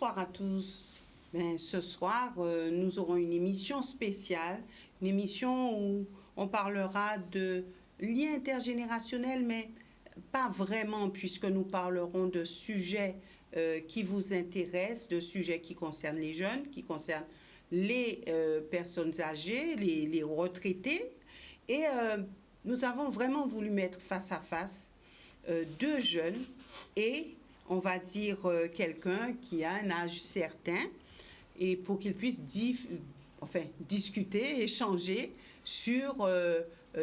Bonsoir à tous. Ce soir, nous aurons une émission spéciale, une émission où on parlera de liens intergénérationnels, mais pas vraiment, puisque nous parlerons de sujets qui vous intéressent, de sujets qui concernent les jeunes, qui concernent les personnes âgées, les retraités. Et nous avons vraiment voulu mettre face à face deux jeunes et, on va dire, quelqu'un qui a un âge certain, et pour qu'ils puissent discuter, échanger sur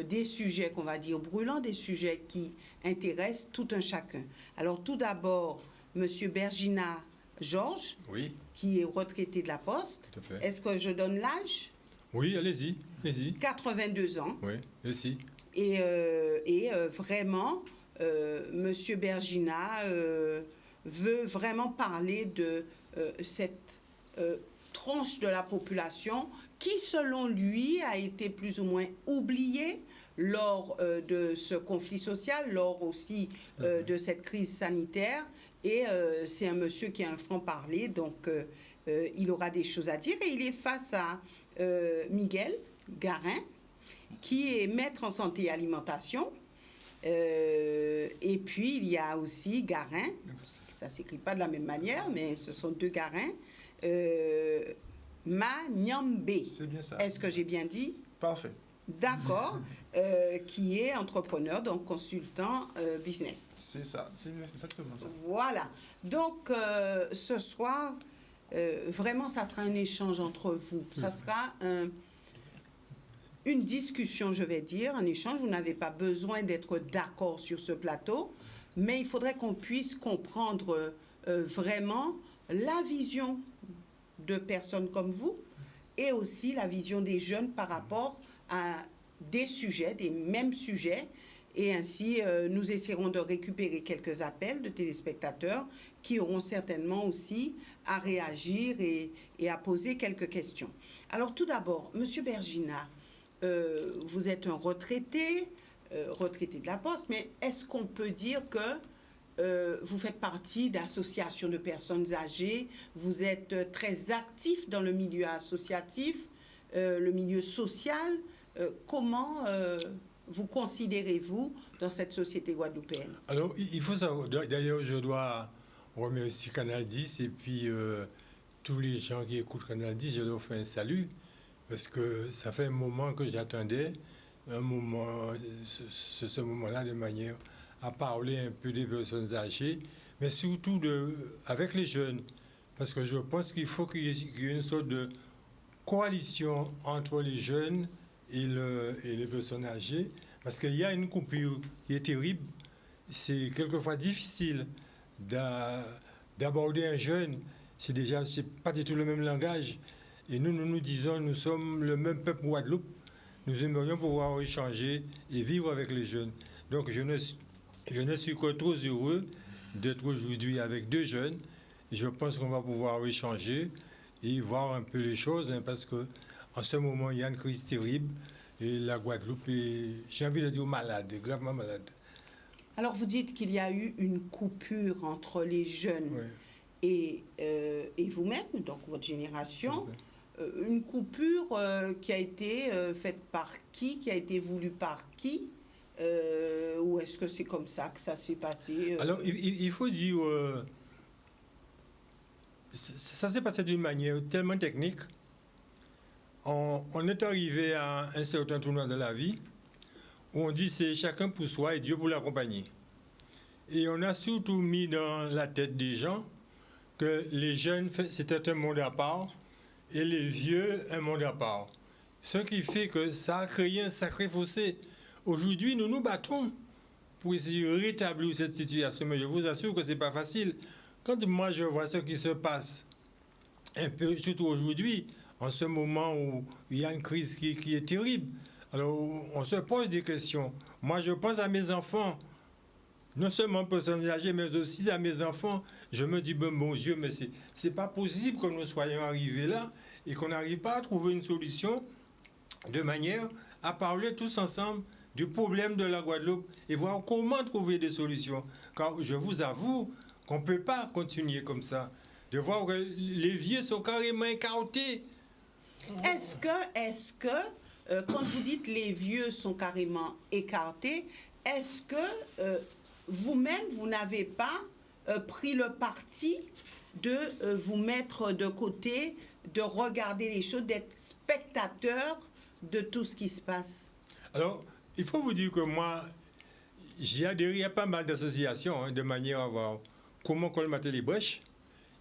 des sujets qu'on va dire brûlants, des sujets qui intéressent tout un chacun. Alors tout d'abord, M. Bergina Georges, oui, qui est retraité de la Poste. Tout à fait. Est-ce que je donne l'âge? Oui, allez-y, allez-y. 82 ans. Oui, aussi. Et vraiment, M. Bergina veut vraiment parler de cette tranche de la population qui, selon lui, a été plus ou moins oubliée lors de ce conflit social, lors aussi de cette crise sanitaire. Et c'est un monsieur qui a un franc-parler, donc il aura des choses à dire. Et il est face à Miguel Garin, qui est maître en santé et alimentation. Et puis, il y a aussi Garin. Ça ne s'écrit pas de la même manière, mais ce sont deux Garins. Manyambe. C'est bien ça. Est-ce que j'ai bien dit? Parfait. D'accord. Qui est entrepreneur, donc consultant business. C'est ça, c'est exactement ça. Voilà. Donc, ce soir, vraiment, ça sera un échange entre vous. Ça sera une discussion, je vais dire, un échange. Vous n'avez pas besoin d'être d'accord sur ce plateau, mais il faudrait qu'on puisse comprendre vraiment la vision de personnes comme vous et aussi la vision des jeunes par rapport à des sujets, des mêmes sujets. Et ainsi, nous essaierons de récupérer quelques appels de téléspectateurs qui auront certainement aussi à réagir et à poser quelques questions. Alors tout d'abord, M. Bergina, vous êtes un retraité de la Poste, mais est-ce qu'on peut dire que vous faites partie d'associations de personnes âgées, vous êtes très actif dans le milieu associatif, le milieu social, comment vous considérez-vous dans cette société guadeloupéenne? Alors, il faut savoir, d'ailleurs, je dois remercier Canal 10 et puis tous les gens qui écoutent Canal 10, je leur fais un salut, parce que ça fait un moment que j'attendais, ce moment-là, de manière à parler un peu des personnes âgées, mais surtout avec les jeunes, parce que je pense qu'il faut qu'il y ait une sorte de coalition entre les jeunes et les personnes âgées, parce qu'il y a une coupure qui est terrible. C'est quelquefois difficile d'aborder un jeune, c'est pas du tout le même langage. Et nous disons, nous sommes le même peuple Guadeloupe, nous aimerions pouvoir échanger et vivre avec les jeunes. Donc je ne suis que trop heureux d'être aujourd'hui avec deux jeunes, et je pense qu'on va pouvoir échanger et voir un peu les choses, parce qu'en ce moment, il y a une crise terrible, et la Guadeloupe est, j'ai envie de dire, malade, gravement malade. Alors vous dites qu'il y a eu une coupure entre les jeunes et vous-même, donc votre génération. Une coupure qui a été faite par qui a été voulue par qui, ou est-ce que c'est comme ça que ça s'est passé? Alors, il faut dire, ça s'est passé d'une manière tellement technique. On est arrivé à un certain tournant de la vie où on dit c'est chacun pour soi et Dieu pour l'accompagner. Et on a surtout mis dans la tête des gens que les jeunes, c'était un monde à part, et les vieux, un monde à part. Ce qui fait que ça a créé un sacré fossé. Aujourd'hui, nous nous battons pour essayer de rétablir cette situation, mais je vous assure que ce n'est pas facile. Quand moi je vois ce qui se passe, un peu, surtout aujourd'hui, en ce moment où il y a une crise qui est terrible, alors on se pose des questions. Moi, je pense à mes enfants, non seulement personnes âgées, mais aussi à mes enfants. Je me dis, bon Dieu, mais c'est pas possible que nous soyons arrivés là et qu'on n'arrive pas à trouver une solution de manière à parler tous ensemble du problème de la Guadeloupe et voir comment trouver des solutions. Car je vous avoue qu'on ne peut pas continuer comme ça. de voir que les vieux sont carrément écartés. Est-ce que, quand vous dites les vieux sont carrément écartés, est-ce que vous-même, vous n'avez pas pris le parti de vous mettre de côté, de regarder les choses, d'être spectateur de tout ce qui se passe? Alors, il faut vous dire que moi, j'ai adhéré à pas mal d'associations de manière à voir comment colmater les brèches.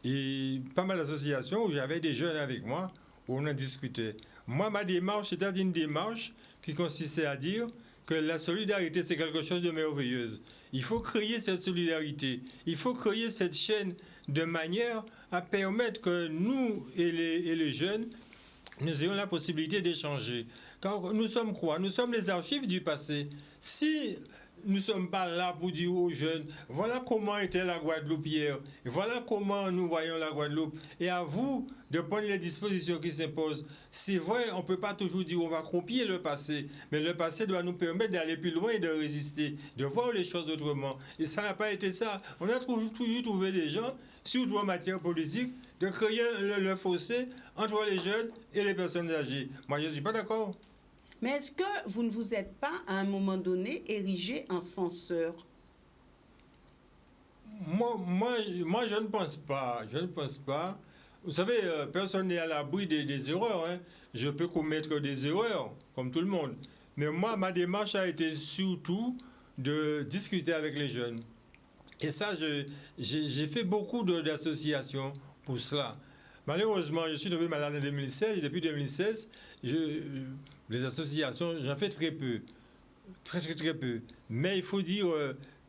Et pas mal d'associations où j'avais des jeunes avec moi, où on en discutait. Moi, ma démarche, c'était une démarche qui consistait à dire que la solidarité, c'est quelque chose de merveilleux. Il faut créer cette solidarité. Il faut créer cette chaîne de manière à permettre que nous et les jeunes, nous ayons la possibilité d'échanger. Car nous sommes quoi? Nous sommes les archives du passé. Si nous ne sommes pas là pour dire aux jeunes, voilà comment était la Guadeloupe hier, voilà comment nous voyons la Guadeloupe, et à vous de prendre les dispositions qui s'imposent. C'est vrai, on ne peut pas toujours dire on va copier le passé, mais le passé doit nous permettre d'aller plus loin et de résister, de voir les choses autrement. Et ça n'a pas été ça. On a toujours trouvé des gens, surtout en matière politique, de créer le fossé entre les jeunes et les personnes âgées. Moi, je ne suis pas d'accord. Mais est-ce que vous ne vous êtes pas, à un moment donné, érigé en censeur? Moi, je ne pense pas. Je ne pense pas. Vous savez, personne n'est à l'abri des erreurs. Hein. Je peux commettre des erreurs, comme tout le monde. Mais moi, ma démarche a été surtout de discuter avec les jeunes. Et ça, j'ai fait beaucoup d'associations pour cela. Malheureusement, je suis tombé malade en 2016 et depuis 2016, les associations, j'en fais très peu. Très peu. Mais il faut dire,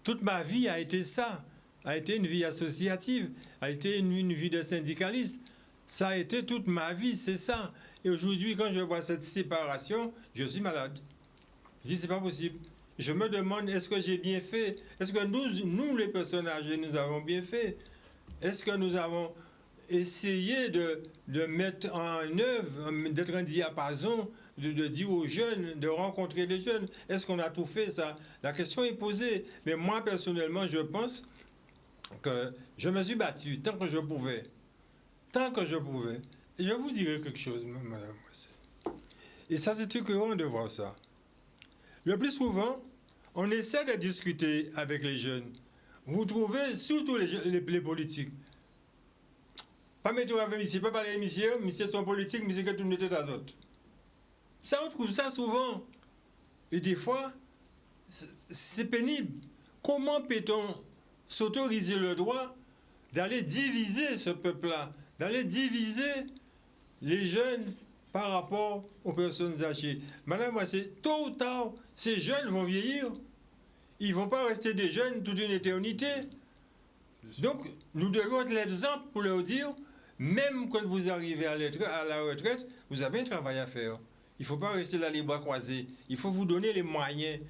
toute ma vie a été ça. A été une vie associative, a été une vie de syndicaliste. Ça a été toute ma vie, c'est ça. Et aujourd'hui, quand je vois cette séparation, je suis malade. Je dis, c'est pas possible. Je me demande, est-ce que j'ai bien fait? Est-ce que nous, les personnes âgées, nous avons bien fait? Est-ce que nous avons essayé de mettre en œuvre, d'être un diapason, de dire aux jeunes, de rencontrer les jeunes? Est-ce qu'on a tout fait, ça? La question est posée. Mais moi, personnellement, je pense que je me suis battu tant que je pouvais. Tant que je pouvais. Et je vous dirai quelque chose, madame. Et ça, c'est écœurant de voir ça. Le plus souvent, on essaie de discuter avec les jeunes. Vous trouvez, surtout les politiques. Pas mettre avec monsieur, pas parler avec monsieur sont politiques, monsieur que tout le monde est à autres. Ça, on trouve ça souvent. Et des fois, c'est pénible. Comment peut-on s'autoriser le droit d'aller diviser ce peuple-là, d'aller diviser les jeunes par rapport aux personnes âgées? Madame, moi, c'est tôt ou tard, ces jeunes vont vieillir. Ils ne vont pas rester des jeunes toute une éternité. Donc, nous devons être l'exemple pour leur dire, même quand vous arrivez à la retraite, vous avez un travail à faire. Il ne faut pas rester là les bras croisés. Il faut vous donner les moyens,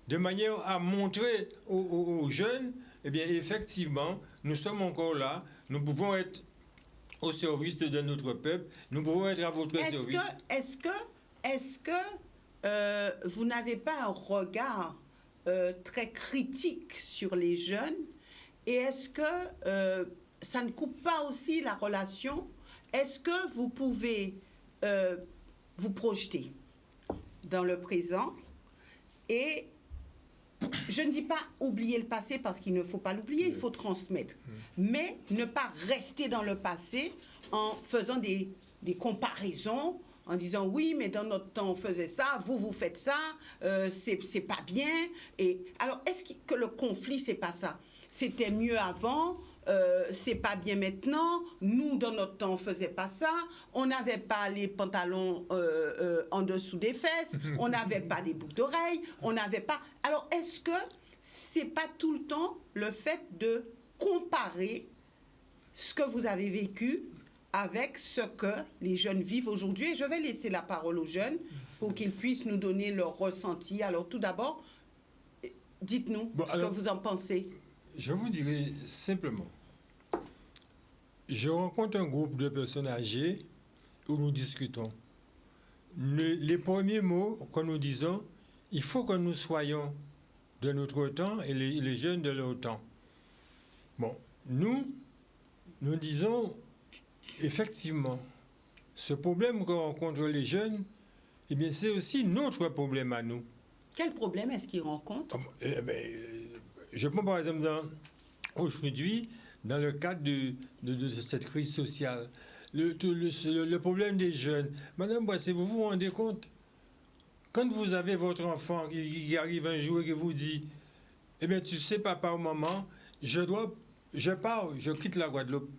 de manière à montrer aux jeunes, eh bien, effectivement, nous sommes encore là, nous pouvons être au service de notre peuple, nous pouvons être à votre service. Est-ce que vous n'avez pas un regard très critique sur les jeunes? Et est-ce que ça ne coupe pas aussi la relation? Est-ce que vous pouvez vous projeter dans le présent et je ne dis pas oublier le passé parce qu'il ne faut pas l'oublier, il faut transmettre. Mais ne pas rester dans le passé en faisant des comparaisons, en disant oui, mais dans notre temps on faisait ça, vous faites ça, c'est pas bien. Et alors, est-ce que le conflit, c'est pas ça? C'était mieux avant, c'est pas bien maintenant, nous dans notre temps on faisait pas ça, on n'avait pas les pantalons en dessous des fesses, on n'avait pas des boucles d'oreilles, on n'avait pas... Alors est-ce que c'est pas tout le temps le fait de comparer ce que vous avez vécu avec ce que les jeunes vivent aujourd'hui? Et je vais laisser la parole aux jeunes pour qu'ils puissent nous donner leur ressenti. Alors tout d'abord, dites-nous ce que vous en pensez. Je vous dirai simplement, je rencontre un groupe de personnes âgées où nous discutons. Les premiers mots que nous disons, il faut que nous soyons de notre temps et les jeunes de leur temps. Bon, nous nous disons, effectivement, ce problème que rencontrent les jeunes, eh bien, c'est aussi notre problème à nous. Quel problème est-ce qu'ils rencontrent? Je prends par exemple aujourd'hui, dans le cadre de cette crise sociale, le problème des jeunes. Madame Boissé, vous vous rendez compte? Quand vous avez votre enfant qui arrive un jour et qui vous dit, eh bien, tu sais, papa ou maman, je pars, je quitte la Guadeloupe,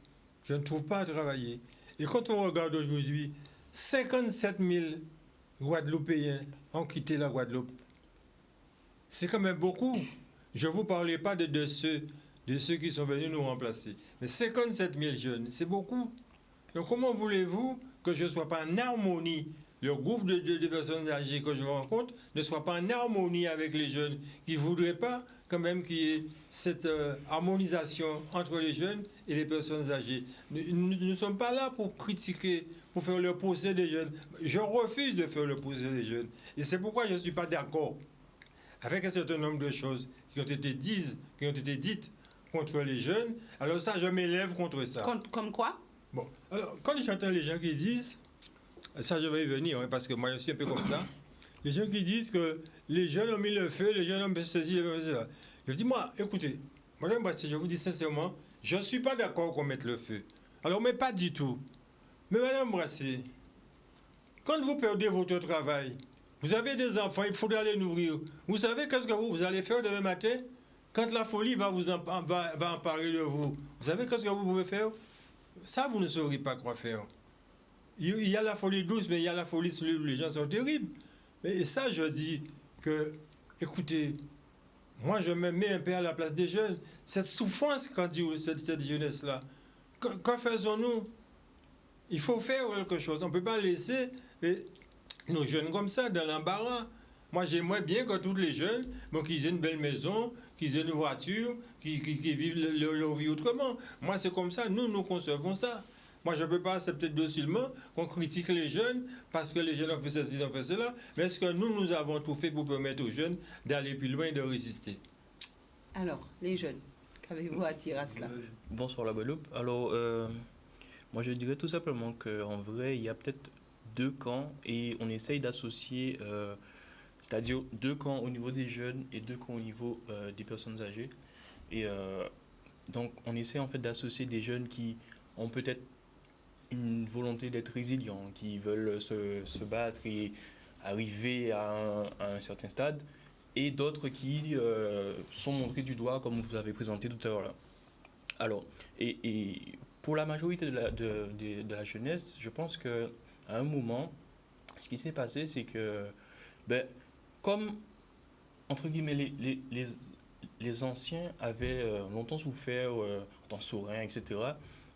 je ne trouve pas à travailler. Et quand on regarde aujourd'hui, 57 000 Guadeloupéens ont quitté la Guadeloupe. C'est quand même beaucoup. Je ne vous parlais pas de ceux qui sont venus nous remplacer. Mais 57 000 jeunes, c'est beaucoup. Donc comment voulez-vous que je ne sois pas en harmonie, le groupe de personnes âgées que je rencontre ne soit pas en harmonie avec les jeunes qui ne voudraient pas quand même qu'il y ait cette harmonisation entre les jeunes et les personnes âgées. Nous ne sommes pas là pour critiquer, pour faire le procès des jeunes. Je refuse de faire le procès des jeunes. Et c'est pourquoi je ne suis pas d'accord avec un certain nombre de choses qui ont été dites contre les jeunes. Alors ça, je m'élève contre ça. Comme quoi? Bon, alors, quand j'entends les gens qui disent, ça je vais y venir, hein, parce que moi je suis un peu comme ça, les gens qui disent que les jeunes ont mis le feu, les jeunes ont fait ceci, cela. Je dis, moi, écoutez, madame Boissé, je vous dis sincèrement, je ne suis pas d'accord qu'on mette le feu. Alors, mais pas du tout. Mais madame Boissé, quand vous perdez votre travail, vous avez des enfants, il faudra les nourrir. Vous savez qu'est-ce que vous allez faire demain matin? Quand la folie va emparer de vous, vous savez qu'est-ce que vous pouvez faire? Ça, vous ne saurez pas quoi faire. Il y a la folie douce, mais il y a la folie où les gens sont terribles. Et ça, je dis que, écoutez, moi, je me mets un peu à la place des jeunes. Cette souffrance quand cette jeunesse-là, que faisons-nous? Il faut faire quelque chose. On ne peut pas laisser nos jeunes comme ça, dans l'embarras. Moi, j'aimerais bien que tous les jeunes, qu'ils aient une belle maison, qu'ils aient une voiture, qu'ils vivent leur vie autrement. Moi, c'est comme ça. Nous concevons ça. Moi, je ne peux pas accepter docilement qu'on critique les jeunes parce que les jeunes ont fait ceci, ils ont fait cela. Mais est-ce que nous avons tout fait pour permettre aux jeunes d'aller plus loin et de résister? Alors, les jeunes, qu'avez-vous à dire à cela? Bonsoir la Guadeloupe. Alors, moi je dirais tout simplement qu'en vrai, il y a peut-être deux camps et on essaye d'associer, c'est-à-dire deux camps au niveau des jeunes et deux camps au niveau des personnes âgées. Et donc, on essaie en fait d'associer des jeunes qui ont peut-être une volonté d'être résilients, qui veulent se battre et arriver à un certain stade, et d'autres qui sont montrés du doigt, comme vous avez présenté tout à l'heure là. Alors, et pour la majorité de la jeunesse, je pense qu'à un moment, ce qui s'est passé, c'est que, comme, entre guillemets, les anciens avaient longtemps souffert dans Saurin, etc.,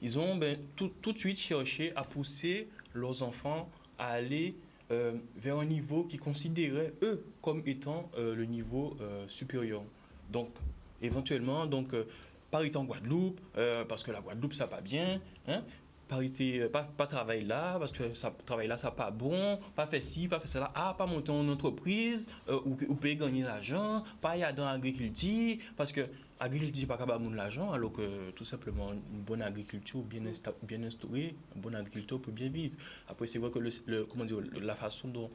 ils ont tout de suite cherché à pousser leurs enfants à aller vers un niveau qu'ils considéraient, eux, comme étant le niveau supérieur. Donc, éventuellement, parité en Guadeloupe, parce que la Guadeloupe, ça pas bien, hein? Parité, pas travail là, parce que ça travail là, ça pas bon, pas fait ci, pas fait cela, pas monter en entreprise, ou payer gagner l'argent, pas y aller dans l'agriculture, parce que l'agriculture n'est pas capable de l'argent, alors que tout simplement une bonne agriculture bien instaurée, un bon agriculteur peut bien vivre. Après, c'est vrai que la façon dont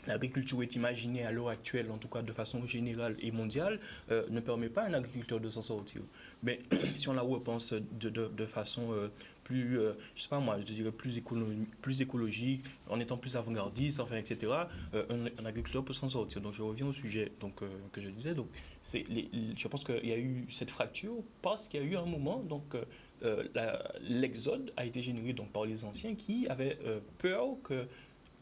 l'agriculture est imaginée à l'heure actuelle, en tout cas de façon générale et mondiale, ne permet pas à un agriculteur de s'en sortir. Mais si on la repense de façon plus, je sais pas moi, je dirais plus écologique, en étant plus avant-gardiste, enfin, etc., un agriculteur peut s'en sortir. Donc je reviens au sujet que je disais. Donc, je pense qu'il y a eu cette fracture parce qu'il y a eu un moment, l'exode a été généré par les anciens qui avaient peur que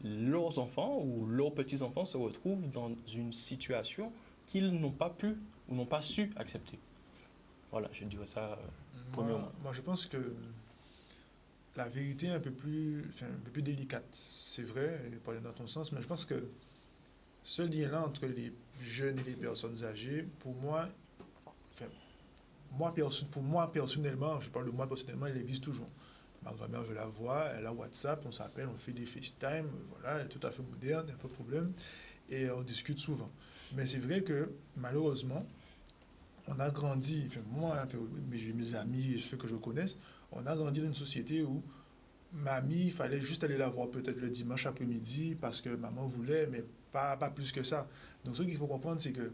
leurs enfants ou leurs petits-enfants se retrouvent dans une situation qu'ils n'ont pas pu ou n'ont pas su accepter. Voilà, je dirais ça premièrement. Moi, je pense que la vérité est un peu plus délicate. C'est vrai, pas dans ton sens, mais je pense que ce lien-là entre les jeunes et les personnes âgées, pour moi personnellement, je parle de moi personnellement, il existe toujours. Ma grand-mère, je la vois, elle a WhatsApp, on s'appelle, on fait des FaceTime, voilà, elle est tout à fait moderne, il n'y a pas de problème, et on discute souvent. Mais c'est vrai que, malheureusement, on a grandi, enfin moi, enfin, mais j'ai mes amis et ceux que je connaisse, on a grandi dans une société où mamie, il fallait juste aller la voir peut-être le dimanche après-midi parce que maman voulait, mais pas plus que ça. Donc ce qu'il faut comprendre, c'est que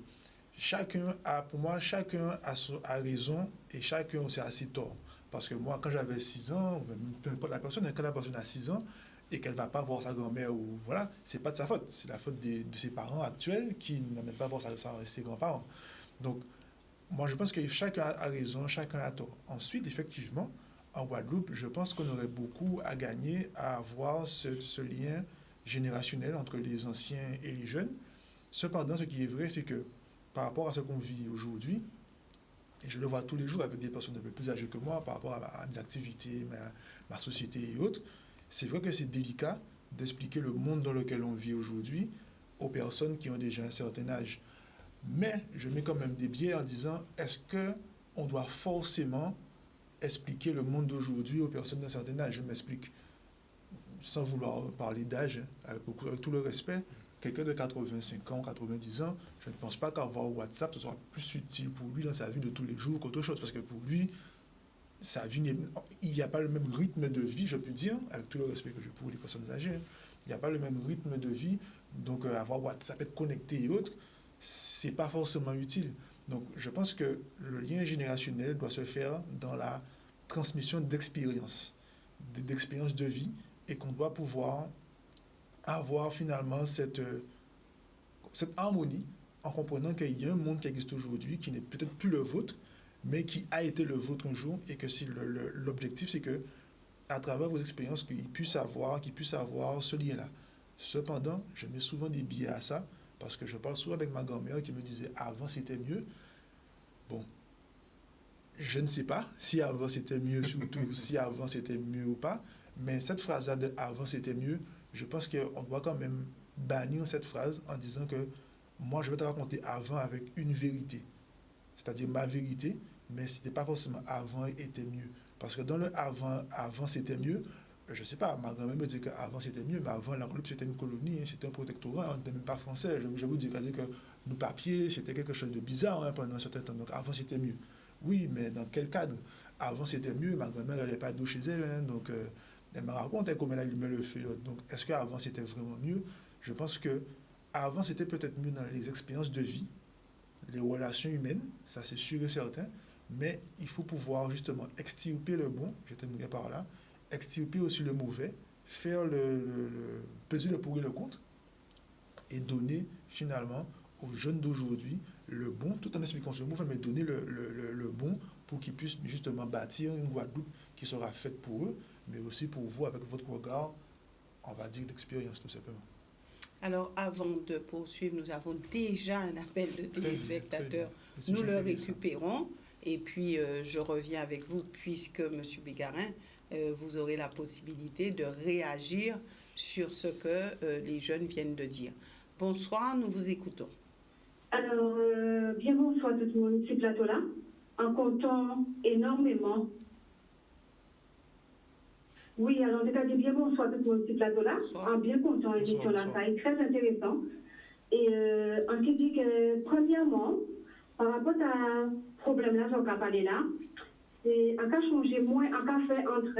pour moi, chacun a raison et chacun aussi a ses torts. Parce que moi, quand j'avais 6 ans, peu importe la personne, quand la personne a 6 ans et qu'elle ne va pas voir sa grand-mère, ou voilà, c'est pas de sa faute. C'est la faute de ses parents actuels qui n'amènent pas voir ses grands-parents. Donc, moi, je pense que chacun a raison, chacun a tort. Ensuite, effectivement, en Guadeloupe, je pense qu'on aurait beaucoup à gagner à avoir ce lien générationnel entre les anciens et les jeunes. Cependant, ce qui est vrai, c'est que par rapport à ce qu'on vit aujourd'hui, et je le vois tous les jours avec des personnes un peu plus âgées que moi par rapport à mes activités, ma société et autres, c'est vrai que c'est délicat d'expliquer le monde dans lequel on vit aujourd'hui aux personnes qui ont déjà un certain âge. Mais je mets quand même des biais en disant, est-ce qu'on doit forcément expliquer le monde d'aujourd'hui aux personnes d'un certain âge? Je m'explique, sans vouloir parler d'âge, avec tout le respect. Quelqu'un de 85 ans, 90 ans, je ne pense pas qu'avoir WhatsApp, ce sera plus utile pour lui dans sa vie de tous les jours qu'autre chose. Parce que pour lui, sa vie il n'y a pas le même rythme de vie, je peux dire, avec tout le respect que j'ai pour les personnes âgées. Il n'y a pas le même rythme de vie. Donc, avoir WhatsApp, être connecté et autres, ce n'est pas forcément utile. Donc, je pense que le lien générationnel doit se faire dans la transmission d'expériences de vie, et qu'on doit pouvoir avoir finalement cette harmonie en comprenant qu'il y a un monde qui existe aujourd'hui qui n'est peut-être plus le vôtre, mais qui a été le vôtre un jour, et que si l'objectif, c'est que à travers vos expériences, qu'ils puissent avoir ce lien-là. Cependant, je mets souvent des biais à ça, parce que je parle souvent avec ma grand-mère qui me disait « avant c'était mieux ». Bon, je ne sais pas si avant c'était mieux, surtout si avant c'était mieux ou pas, mais cette phrase-là de « avant c'était mieux », je pense qu'on doit quand même bannir cette phrase en disant que moi je vais te raconter avant avec une vérité, c'est-à-dire ma vérité, mais ce n'était pas forcément avant était mieux. Parce que dans le avant c'était mieux, je ne sais pas, ma grand-mère me dit qu'avant c'était mieux, mais avant la Guadeloupe c'était une colonie, c'était un protectorat, on n'était même pas français. Je vous dis que nos papiers c'était quelque chose de bizarre pendant un certain temps, donc avant c'était mieux. Oui, mais dans quel cadre? Avant c'était mieux, ma grand-mère n'allait pas d'eau chez elle, donc elle me racontait comment elle allumait le feu. Donc est-ce qu'avant c'était vraiment mieux? Je pense que avant c'était peut-être mieux dans les expériences de vie, les relations humaines, ça c'est sûr et certain, mais il faut pouvoir justement extirper le bon, je terminerai par là, extirper aussi le mauvais, faire peser le pour et le contre, et donner finalement aux jeunes d'aujourd'hui le bon, tout en expliquant ce mauvais, mais donner le bon pour qu'ils puissent justement bâtir une Guadeloupe qui sera faite pour eux, mais aussi pour vous avec votre regard, on va dire, d'expérience tout simplement. Alors, avant de poursuivre, nous avons déjà un appel de téléspectateurs. Nous le récupérons et puis je reviens avec vous puisque, M. Bégarin, vous aurez la possibilité de réagir sur ce que les jeunes viennent de dire. Bonsoir, nous vous écoutons. Alors, bien bonsoir tout le monde sur ce plateau-là, en comptant énormément. Oui, alors, c'est-à-dire bien bonsoir tout le monde sur ce plateau-là, en bien comptant l'émission-là, ça est très intéressant. Et on se dit que, premièrement, par rapport à ce problème-là, j'en ai parlé là, c'est un cas changé moins, un cas fait entre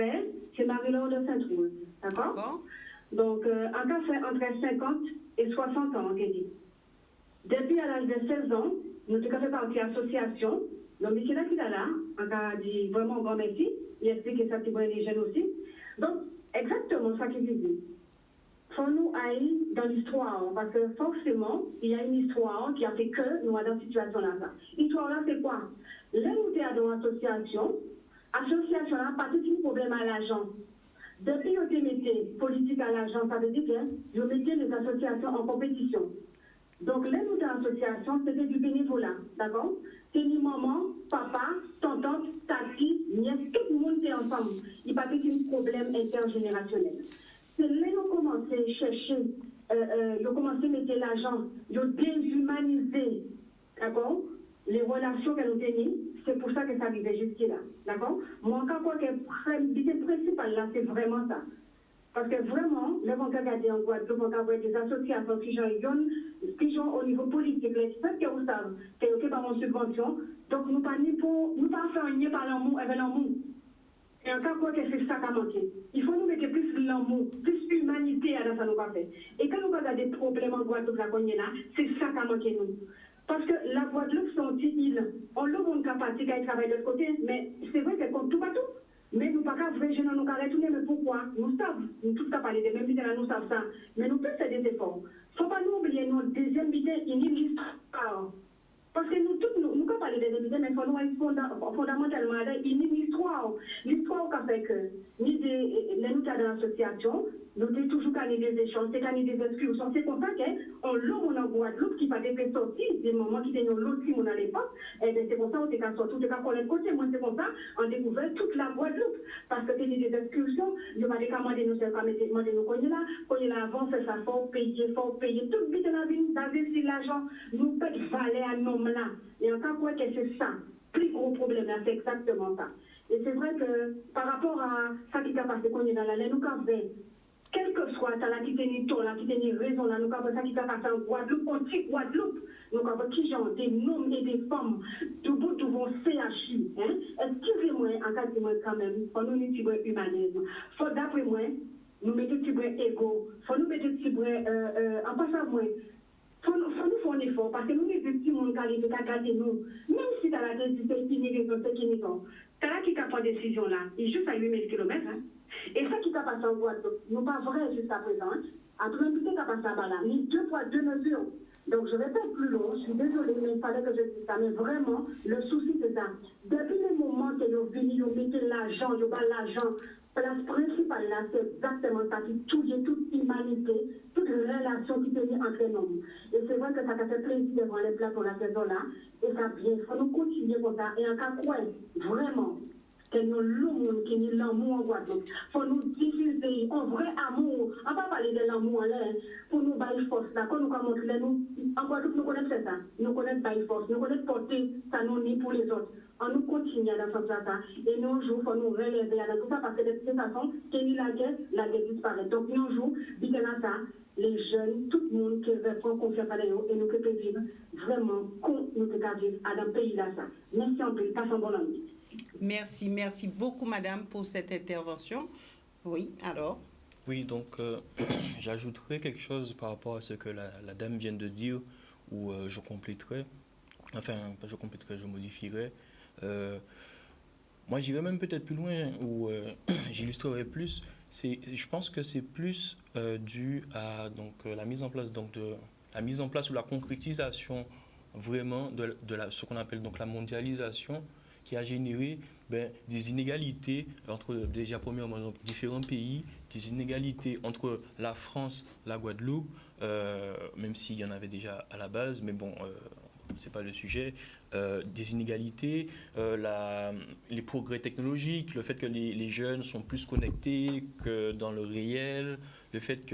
c'est Marie-Laure de Sainte-Rose, d'accord? Donc, un cas fait entre 50 et 60 ans, on dit. Depuis à l'âge de 16 ans, nous avons fait partie de l'association. Donc, monsieur là qui est là, on a dit vraiment un grand merci. Il explique que ça c'est pour les jeunes aussi. Donc, exactement ça qu'il dit. Il faut nous aller dans l'histoire, parce que forcément, il y a une histoire qui a fait que nous sommes dans cette situation-là. L'histoire là, c'est quoi? Là, nous sommes dans l'association. L'association là, pas tout un problème à l'argent. Depuis que vous mettez politique à l'argent, ça veut dire que vous mettez les associations en compétition. Donc, là, nous dans l'association, c'était du bénévolat, d'accord? C'est les mamans, papa, tonton, tati, nièce, tout le monde est ensemble. Il n'y a pas de problème intergénérationnel. C'est là qu'on commence à chercher, on commence à mettre l'argent, on déshumaniser, d'accord? Les relations que nous tenons, c'est pour ça que ça arrive jusque-là, d'accord? Moi, quand l'idée principale là, c'est vraiment ça. Parce que vraiment, là, on va regarder en Guadeloupe, on va voir des associations qui sont au niveau politique, bicyclette, parce que vous savez, c'est OK par mon subvention, donc nous pas ni pour, nous pas faire rien par l'amour, avec l'amour. Et en cas quoi que c'est ça qui a manqué. Il faut nous mettre plus l'amour, plus humanité à dans ça nous va faire. Et quand nous avons des problèmes en Guadeloupe, c'est ça qui a manqué nous. Parce que la Guadeloupe, c'est une petite île. On l'a mon capacité à travailler de l'autre côté, mais c'est vrai que comme tout partout. Mais nous ne pouvons pas vrai jeunes, nous pouvons retourner, mais pourquoi? Nous savons, nous tous parler de même idée, nous savons ça. Mais nous pouvons faire des efforts. Il ne faut pas nous oublier notre deuxième idée, une histoire. Parce que nous tous, nous pouvons parler des idées, mais il faut nous être fondamentalement une histoire. L'histoire qu'a fait que nous dans l'association, nous avons toujours gagné des échanges, gagné des excursions. C'est comme ça qu'on l'a en Guadeloupe qui va être sorti des moments qui étaient l'autre qui à l'époque. Et bien c'est comme ça qu'on s'est sorti, on s'est collé côté. Moi, c'est comme ça on découvert toute la Guadeloupe. Parce que c'est des excursions, je vais demander nous demander nous connaître là avant, faire ça, faut payer, tout vite dans la vie, basé sur l'argent, nous peut valer à nom là. Et encore quoi que c'est ça. Plus gros problème là, c'est exactement ça. Et c'est vrai que par rapport à ça qui a passé qu'on est dans la laine, nous avons quel que soit ça là qui tenait tort, là qui tenait raison, là, nous avons ça qui a passé en Guadeloupe, en Guadeloupe, nous avons qui genre des hommes et des femmes, tout bout de vos CHI, hein? Excusez-moi, en cas de moi quand même, pour nous mettre un humanisme. Faut d'après moi, nous mettre un petit égo, faut nous mettre un petit en passant moi. Faut nous faire un effort parce que nous, les petits monde qui garder nous, même si tu as la décision, c'est qui tu as qui prend décision là, il est juste à 8000 km. Hein? Et ça qui t'a passé en Guadeloupe, nous pas vrai jusqu'à présent, après un petit qui a passé à Bala, ni 2 poids 2 mesures. Donc je vais pas être plus long, je suis désolée, mais il fallait que je dise ça. Mais vraiment, le souci c'est ça. Depuis le moment que vous venez, vous mettez l'argent, vous mettez l'argent, place principale là, c'est exactement ça qui touche toute humanité, toute relation qui tenait entre nous. Et c'est vrai que ça t'a fait plaisir devant les plateaux la saison là, et ça vient, il faut nous continuer comme ça. Et en cas quoi, vraiment, que nous l'homme qui nous l'amour en Guadeloupe. Il faut nous diffuser un vrai amour. On ne va pas parler de l'amour en l'air pour nous bailler force. Là, quand nous montrer nous, en Guadeloupe, nous connaissons ça. Nous connaissons bailler force. Nous connaissons porter ça nous ni pour les autres. On nous continue dans ce sens-là. Et nous, il faut nous relever dans tout ça parce que de toute façon, la guerre disparaît. Donc, nous, jouons, bien dans ça, les jeunes, tout le monde qui prend confiance à nous et nous qui peut vivre vraiment comme nous pouvons vivre dans un pays là. Merci en plus. Passons bon année. Merci beaucoup, madame, pour cette intervention. Oui, alors? Oui, donc, j'ajouterai quelque chose par rapport à ce que la dame vient de dire, ou je compléterai. Enfin, pas je compléterai, je modifierai. Moi, j'irai même peut-être plus loin, ou j'illustrerai plus. Je pense que c'est plus dû à la mise en place, ou la concrétisation vraiment de ce qu'on appelle donc la mondialisation, qui a généré des inégalités entre, déjà premièrement, donc, différents pays, des inégalités entre la France, la Guadeloupe, même s'il y en avait déjà à la base, mais bon, c'est pas le sujet, des inégalités, les progrès technologiques, le fait que les jeunes sont plus connectés que dans le réel, le fait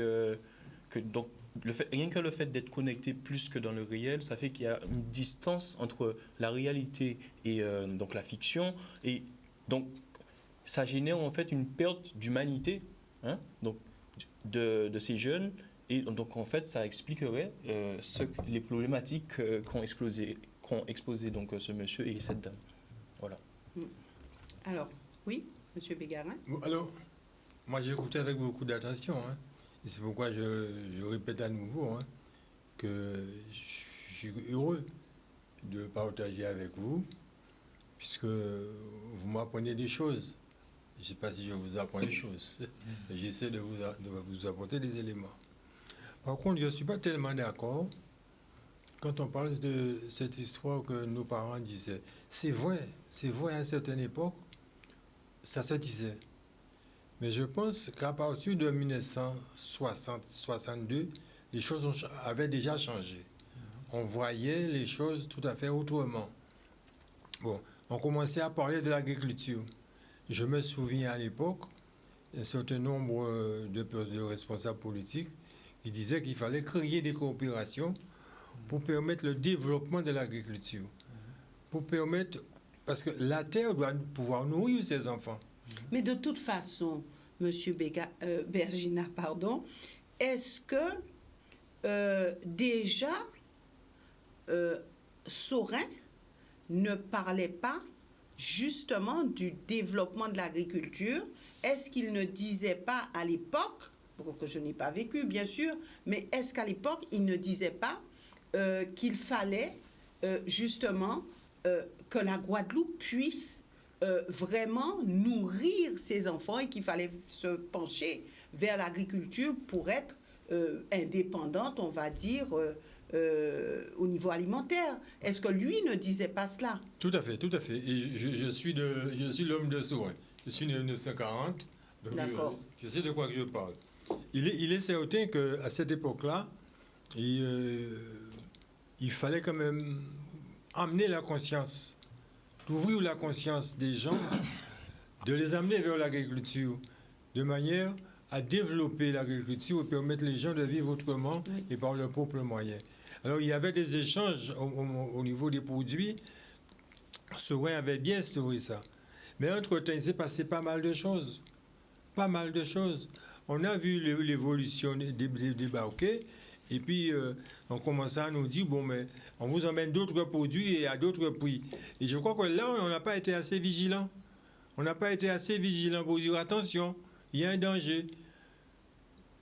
donc, rien que le fait d'être connecté plus que dans le réel, ça fait qu'il y a une distance entre la réalité et donc la fiction, et donc ça génère en fait une perte d'humanité, hein, donc de ces jeunes, et donc en fait ça expliquerait les problématiques qu'ont exposé donc ce monsieur et cette dame. Voilà. Alors, oui, monsieur Bégarin. Alors, moi j'ai écouté avec beaucoup d'attention, hein. Et c'est pourquoi je répète à nouveau, hein, que je suis heureux de partager avec vous, puisque vous m'apprenez des choses. Je ne sais pas si je vous apprends des choses. J'essaie de vous apporter des éléments. Par contre, je ne suis pas tellement d'accord quand on parle de cette histoire que nos parents disaient. C'est vrai à une certaine époque, ça se disait. Mais je pense qu'à partir de 1960-62, les choses avaient déjà changé. On voyait les choses tout à fait autrement. Bon, on commençait à parler de l'agriculture. Je me souviens à l'époque, un certain nombre de responsables politiques qui disaient qu'il fallait créer des coopérations pour permettre le développement de l'agriculture. Pour permettre, parce que la terre doit pouvoir nourrir ses enfants. Mais de toute façon, monsieur Bergina, est-ce que déjà Saurin ne parlait pas justement du développement de l'agriculture? Est-ce qu'il ne disait pas à l'époque, que je n'ai pas vécu bien sûr, mais est-ce qu'à l'époque il ne disait pas qu'il fallait justement que la Guadeloupe puisse vraiment nourrir ses enfants et qu'il fallait se pencher vers l'agriculture pour être indépendante, on va dire, au niveau alimentaire? Est-ce que lui ne disait pas cela? Tout à fait, tout à fait. Et je suis l'homme de Saurin. Je suis né en 1940, donc je sais de quoi que je parle. Il est certain qu'à cette époque-là, il fallait quand même amener la conscience, d'ouvrir la conscience des gens, de les amener vers l'agriculture, de manière à développer l'agriculture et permettre les gens de vivre autrement et par leurs propres moyens. Alors, il y avait des échanges au niveau des produits. Saurin avait bien instauré ça. Mais entre-temps, il s'est passé pas mal de choses. Pas mal de choses. On a vu l'évolution des barquets. Et puis, on commençait à nous dire, bon, mais on vous emmène d'autres produits et à d'autres prix. Et je crois que là, on n'a pas été assez vigilants. On n'a pas été assez vigilants pour dire, attention, il y a un danger.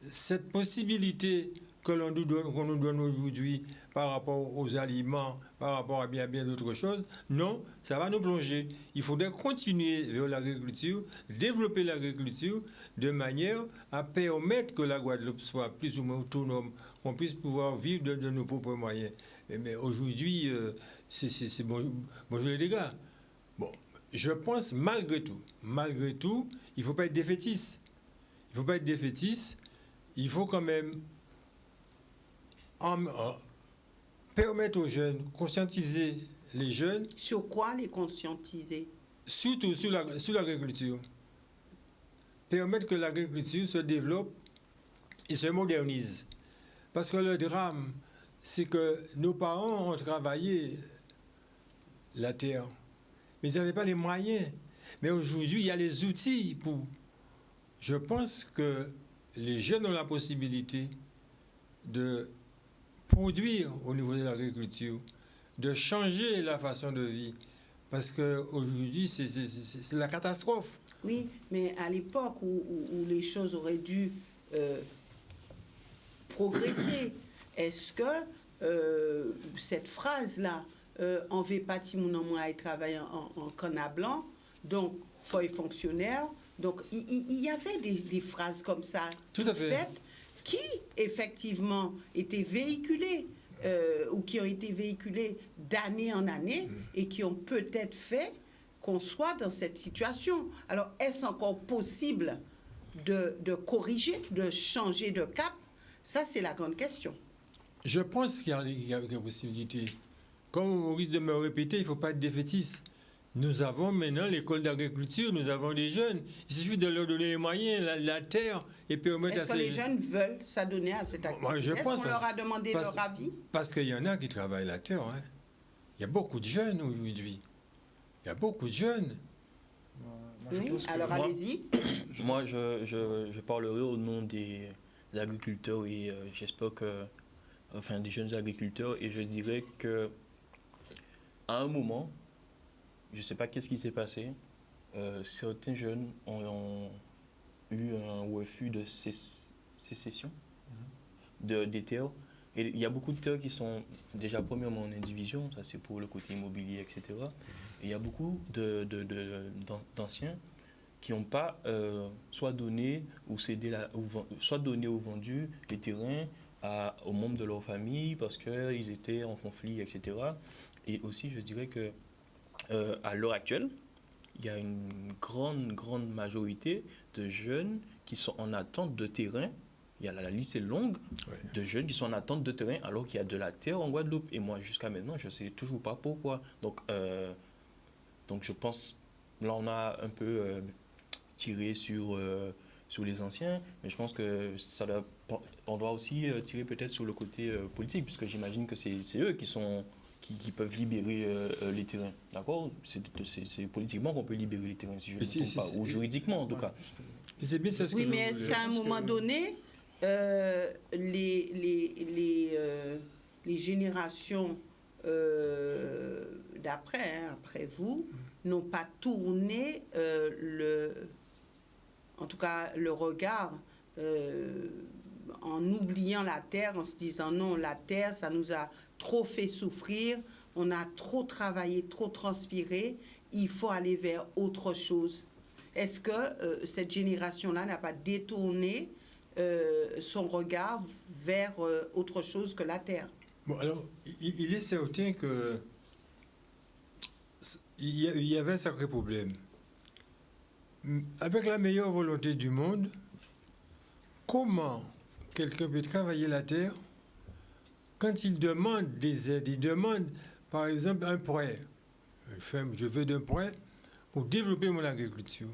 Cette possibilité qu'on nous donne aujourd'hui par rapport aux aliments, par rapport à bien d'autres choses, non, ça va nous plonger. Il faudrait continuer vers l'agriculture, développer l'agriculture de manière à permettre que la Guadeloupe soit plus ou moins autonome, qu'on puisse pouvoir vivre de nos propres moyens. Mais aujourd'hui, c'est bonjour les gars. Bon, je pense malgré tout, il ne faut pas être défaitiste. Il ne faut pas être défaitiste. Il faut quand même permettre aux jeunes, conscientiser les jeunes. Sur quoi les conscientiser? Surtout sur l'agriculture. Permettre que l'agriculture se développe et se modernise. Parce que le drame, c'est que nos parents ont travaillé la terre, mais ils n'avaient pas les moyens. Mais aujourd'hui, il y a les outils pour... Je pense que les jeunes ont la possibilité de produire au niveau de l'agriculture, de changer la façon de vivre. Parce qu'aujourd'hui, c'est la catastrophe. Oui, mais à l'époque où les choses auraient dû progresser, est-ce que cette phrase-là, on veut pas mon moi et travailler en canard blanc, donc feuille fonctionnaire, donc il y avait des phrases comme ça, tout à fait, faites, qui effectivement étaient véhiculées ou qui ont été véhiculées d'année en année et qui ont peut-être fait qu'on soit dans cette situation. Alors, est-ce encore possible de corriger, de changer de cap? Ça, c'est la grande question. Je pense qu'il y a des possibilités. Comme on risque de me répéter, il ne faut pas être défaitiste. Nous avons maintenant l'école d'agriculture, nous avons des jeunes. Il suffit de leur donner les moyens, la terre, et permettre à ces... Est-ce que les jeunes veulent s'adonner à cette activité? Est-ce qu'on leur a demandé leur avis? Parce qu'il y en a qui travaillent la terre. Hein. Il y a beaucoup de jeunes aujourd'hui. Il y a beaucoup de jeunes. Oui, alors allez-y. Moi, je parlerai au nom des agriculteurs et j'espère que... Enfin, des jeunes agriculteurs, et je dirais que à un moment, je ne sais pas qu'est-ce qui s'est passé, certains jeunes ont eu un refus de sécession des terres. Et il y a beaucoup de terres qui sont déjà premièrement en indivision, ça c'est pour le côté immobilier, etc. Et il y a beaucoup d'anciens qui n'ont pas soit donné ou cédé, soit donné ou vendu les terrains aux membres de leur famille parce qu'ils étaient en conflit, etc. Et aussi, je dirais que à l'heure actuelle, il y a une grande majorité de jeunes qui sont en attente de terrain. La liste est longue de jeunes qui sont en attente de terrain alors qu'il y a de la terre en Guadeloupe. Et moi, jusqu'à maintenant, je ne sais toujours pas pourquoi. Donc je pense, là, on a un peu tiré sur les anciens, mais je pense que on doit aussi tirer peut-être sur le côté politique, puisque j'imagine que c'est eux qui peuvent libérer les terrains, d'accord? C'est politiquement qu'on peut libérer les terrains, si je ne me trompe pas, ou juridiquement en tout cas. C'est bien ça ce oui, que mais est-ce qu'à un moment donné, les générations après vous, n'ont pas tourné en tout cas le regard en oubliant la terre, en se disant non, la terre, ça nous a trop fait souffrir, on a trop travaillé, trop transpiré, il faut aller vers autre chose. Est-ce que cette génération-là n'a pas détourné son regard vers autre chose que la terre? Bon, alors, il est certain que il y avait un sacré problème. Avec la meilleure volonté du monde, comment quelqu'un peut travailler la terre quand il demande des aides, il demande par exemple un prêt. Je veux d'un prêt pour développer mon agriculture.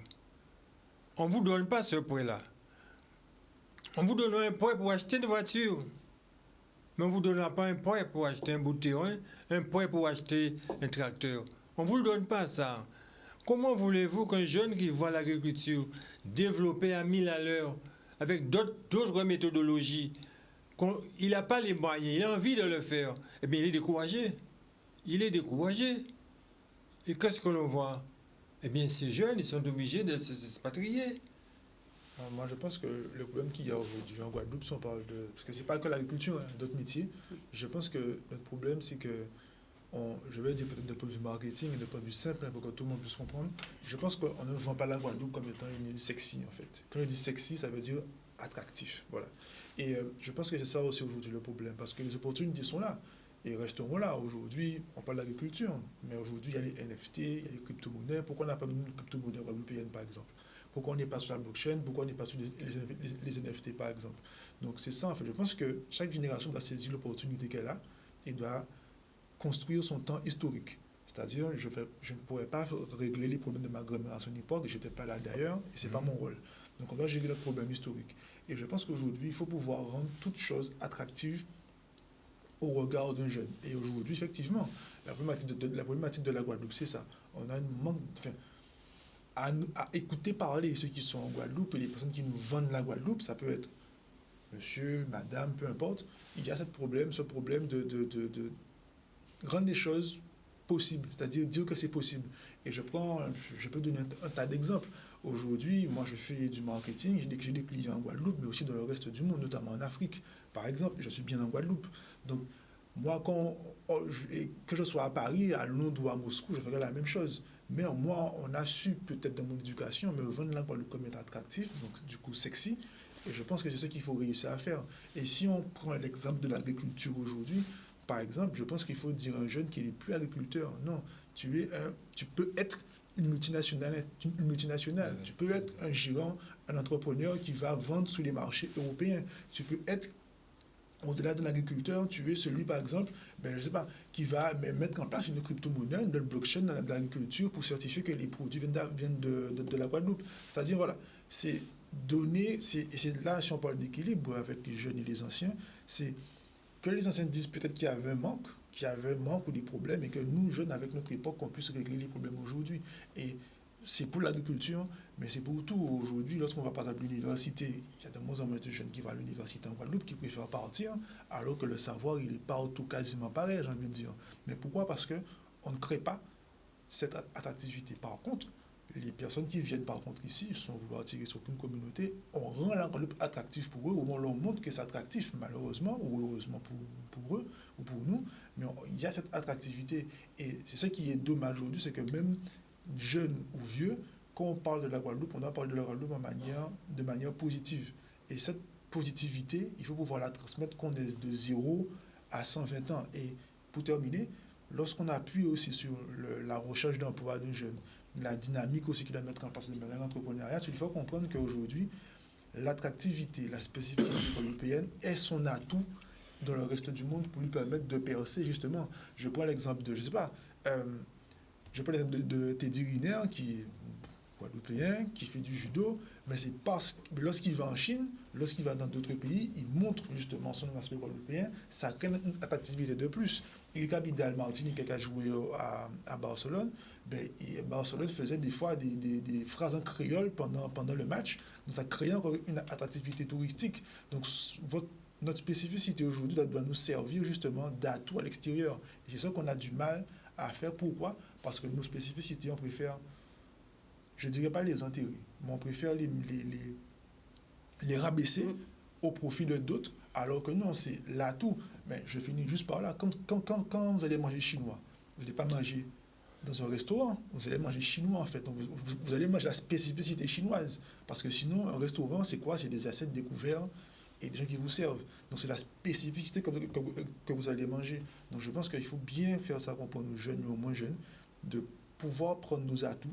On ne vous donne pas ce prêt-là. On vous donne un prêt pour acheter une voiture. Mais on ne vous donnera pas un prêt pour acheter un bout de terrain, un prêt pour acheter un tracteur. On ne vous le donne pas, ça. Comment voulez-vous qu'un jeune qui voit l'agriculture développer à 1000 à l'heure, avec d'autres méthodologies, il n'a pas les moyens, il a envie de le faire, eh bien, il est découragé. Il est découragé. Et qu'est-ce que l'on voit? Eh bien, ces jeunes, ils sont obligés de s'expatrier. Moi, je pense que le problème qu'il y a aujourd'hui en Guadeloupe, si on parle de... Parce que ce n'est pas que l'agriculture, hein, d'autres métiers. Je pense que notre problème, c'est que, je vais dire peut-être d'un point de vue marketing et d'un point de vue simple, hein, pour que tout le monde puisse comprendre, je pense qu'on ne vend pas la Guadeloupe comme étant une île sexy, en fait. Quand je dis sexy, ça veut dire attractif. Voilà. Et je pense que c'est ça aussi aujourd'hui le problème, parce que les opportunités sont là. Et resteront là. Aujourd'hui, on parle d'agriculture, mais aujourd'hui, il y a les NFT, il y a les crypto-monnaies. Pourquoi on n'a pas une crypto-monnaie guadeloupéenne, par exemple? Pourquoi on n'est pas sur la blockchain? Pourquoi on n'est pas sur les NFT, par exemple? Donc, c'est ça, en fait. Je pense que chaque génération doit saisir l'opportunité qu'elle a et doit construire son temps historique. C'est-à-dire, je ne pourrais pas régler les problèmes de ma grand-mère à son époque, je n'étais pas là d'ailleurs, et ce n'est pas mon rôle. Donc, on doit gérer notre problème historique. Et je pense qu'aujourd'hui, il faut pouvoir rendre toute chose attractive au regard d'un jeune. Et aujourd'hui, effectivement, la problématique de la Guadeloupe, c'est ça. On a un manque... à écouter parler ceux qui sont en Guadeloupe et les personnes qui nous vendent la Guadeloupe, ça peut être monsieur, madame, peu importe. Il y a ce problème de rendre les choses possibles, c'est-à-dire dire que c'est possible. Et je peux donner un tas d'exemples. Aujourd'hui, moi, je fais du marketing, j'ai des clients en Guadeloupe, mais aussi dans le reste du monde, notamment en Afrique. Par exemple, je suis bien en Guadeloupe. Donc, moi, que je sois à Paris, à Londres ou à Moscou, je ferai la même chose. Mais moi, on a su, peut-être dans mon éducation, me vendre la Guadeloupe comme étant attractif, donc du coup sexy. Et je pense que c'est ce qu'il faut réussir à faire. Et si on prend l'exemple de l'agriculture aujourd'hui, par exemple, je pense qu'il faut dire à un jeune qu'il n'est plus agriculteur. Non, tu peux être une multinationale. Tu peux être un gérant, un entrepreneur qui va vendre sur les marchés européens. Tu peux être, au-delà de l'agriculteur, tu es celui, par exemple, qui va mettre en place une crypto-monnaie, une blockchain dans l'agriculture pour certifier que les produits viennent de la Guadeloupe. C'est-à-dire, voilà, c'est donner, et c'est là, si on parle d'équilibre avec les jeunes et les anciens, c'est que les anciens disent peut-être qu'il y avait un manque ou des problèmes, et que nous, jeunes, avec notre époque, on puisse régler les problèmes aujourd'hui. Et c'est pour l'agriculture, mais c'est pour tout. Aujourd'hui, lorsqu'on va par exemple à l'université, il y a de moins en moins de jeunes qui vont à l'université en Guadeloupe, qui préfèrent partir, alors que le savoir, il est partout quasiment pareil, j'ai envie de dire. Mais pourquoi? Parce qu'on ne crée pas cette attractivité. Par contre, les personnes qui viennent par contre ici, sans vouloir tirer sur aucune communauté, on rend la Guadeloupe attractive pour eux, ou on leur montre que c'est attractif, malheureusement, ou heureusement pour eux, ou pour nous, mais il y a cette attractivité. Et c'est ce qui est dommage aujourd'hui, c'est que même jeunes ou vieux, quand on parle de la Guadeloupe, on doit parler de la Guadeloupe de manière positive. Et cette positivité, il faut pouvoir la transmettre qu'on est de 0 à 120 ans. Et pour terminer, lorsqu'on appuie aussi sur la recherche d'emploi d'un jeune, la dynamique aussi qu'il doit mettre en place de manière entrepreneuriale, il faut comprendre qu'aujourd'hui, l'attractivité, la spécificité guadeloupéenne est son atout dans le reste du monde pour lui permettre de percer, justement. Je prends l'exemple de, de Teddy Riner, qui est guadeloupéen, qui fait du judo, mais c'est parce que lorsqu'il va en Chine, lorsqu'il va dans d'autres pays, il montre justement son aspect guadeloupéen, ça crée une attractivité de plus. Il y a Vidal Martinique qui a joué à Barcelone, Barcelone faisait des fois des phrases en créole pendant le match, donc ça créait encore une attractivité touristique. Donc notre spécificité aujourd'hui doit nous servir justement d'atout à l'extérieur. Et c'est ça qu'on a du mal à faire. Pourquoi? Parce que nos spécificités, on préfère, je ne dirais pas les enterrer, mais on préfère les rabaisser au profit de d'autres, alors que non, c'est l'atout. Mais je finis juste par là. Quand vous allez manger chinois, vous n'allez pas manger dans un restaurant, vous allez manger chinois en fait. Donc, vous allez manger la spécificité chinoise. Parce que sinon, un restaurant, c'est quoi? C'est des assiettes découvertes et des gens qui vous servent. Donc c'est la spécificité que vous allez manger. Donc je pense qu'il faut bien faire ça pour nos jeunes, mais au moins jeunes, de pouvoir prendre nos atouts,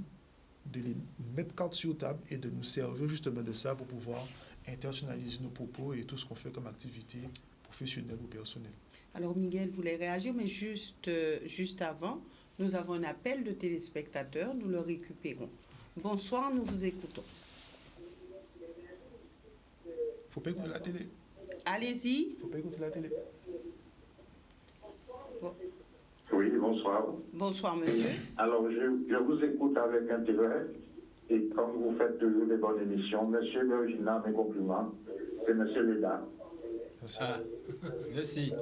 de les mettre carte sur table et de nous servir justement de ça pour pouvoir internationaliser nos propos et tout ce qu'on fait comme activité professionnelle ou personnelle. Alors Miguel voulait réagir, mais juste avant, nous avons un appel de téléspectateurs, nous le récupérons. Bonsoir, nous vous écoutons. Faut pas écouter la télé. Allez-y. Faut pas écouter la télé. Bon. Oui, bonsoir. Bonsoir, monsieur. Alors, je vous écoute avec intérêt et comme vous faites toujours des bonnes émissions, monsieur Virginia, mes compliments, c'est monsieur Leda. Ah, merci.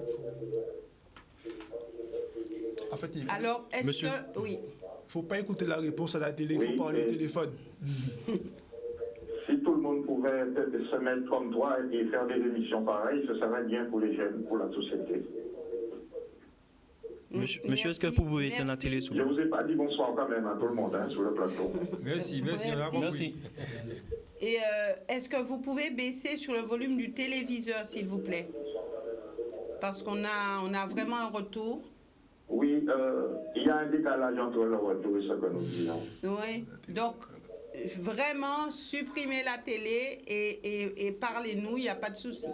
En fait, Alors, est-ce Monsieur. que... Oui. faut pas écouter la réponse à la télé, il Oui, faut parler au mais- téléphone. Si tout le monde pouvait se mettre comme toi et faire des émissions pareilles, ce serait bien pour les jeunes, pour la société. Monsieur, est-ce que vous pouvez éteindre la télé, s'il Je vous ne vous ai pas dit bonsoir quand même à tout le monde sur le plateau. Merci, on a Merci. compris. Merci. Et est-ce que vous pouvez baisser sur le volume du téléviseur, s'il vous plaît? Parce qu'on a vraiment un retour. Oui, il y a un décalage entre le retour et ce que nous disons. Oui. Donc, vraiment, supprimez la télé et parlez-nous, il n'y a pas de souci.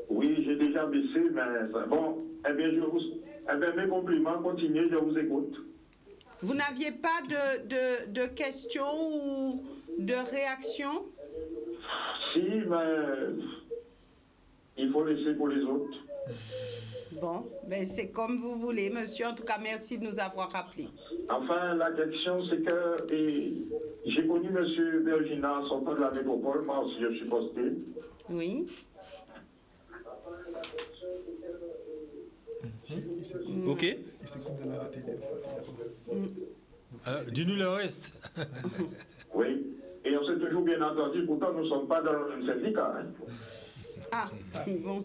Oui, j'ai déjà baissé, mais bon, eh bien, mes compliments, continuez, je vous écoute. Vous n'aviez pas de questions ou de réactions? Si, mais il faut laisser pour les autres. Bon, ben c'est comme vous voulez, monsieur. En tout cas, merci de nous avoir rappelés. Enfin, la question, c'est que j'ai connu M. Virginia, sortant de la métropole, moi aussi je suis posté. Oui. Ok. Il s'écoute dans la télé, en fait. Alors, dis-nous le reste. Oui. Et on s'est toujours bien entendu, pourtant nous ne sommes pas dans le même syndicat. Hein. Ah, bon.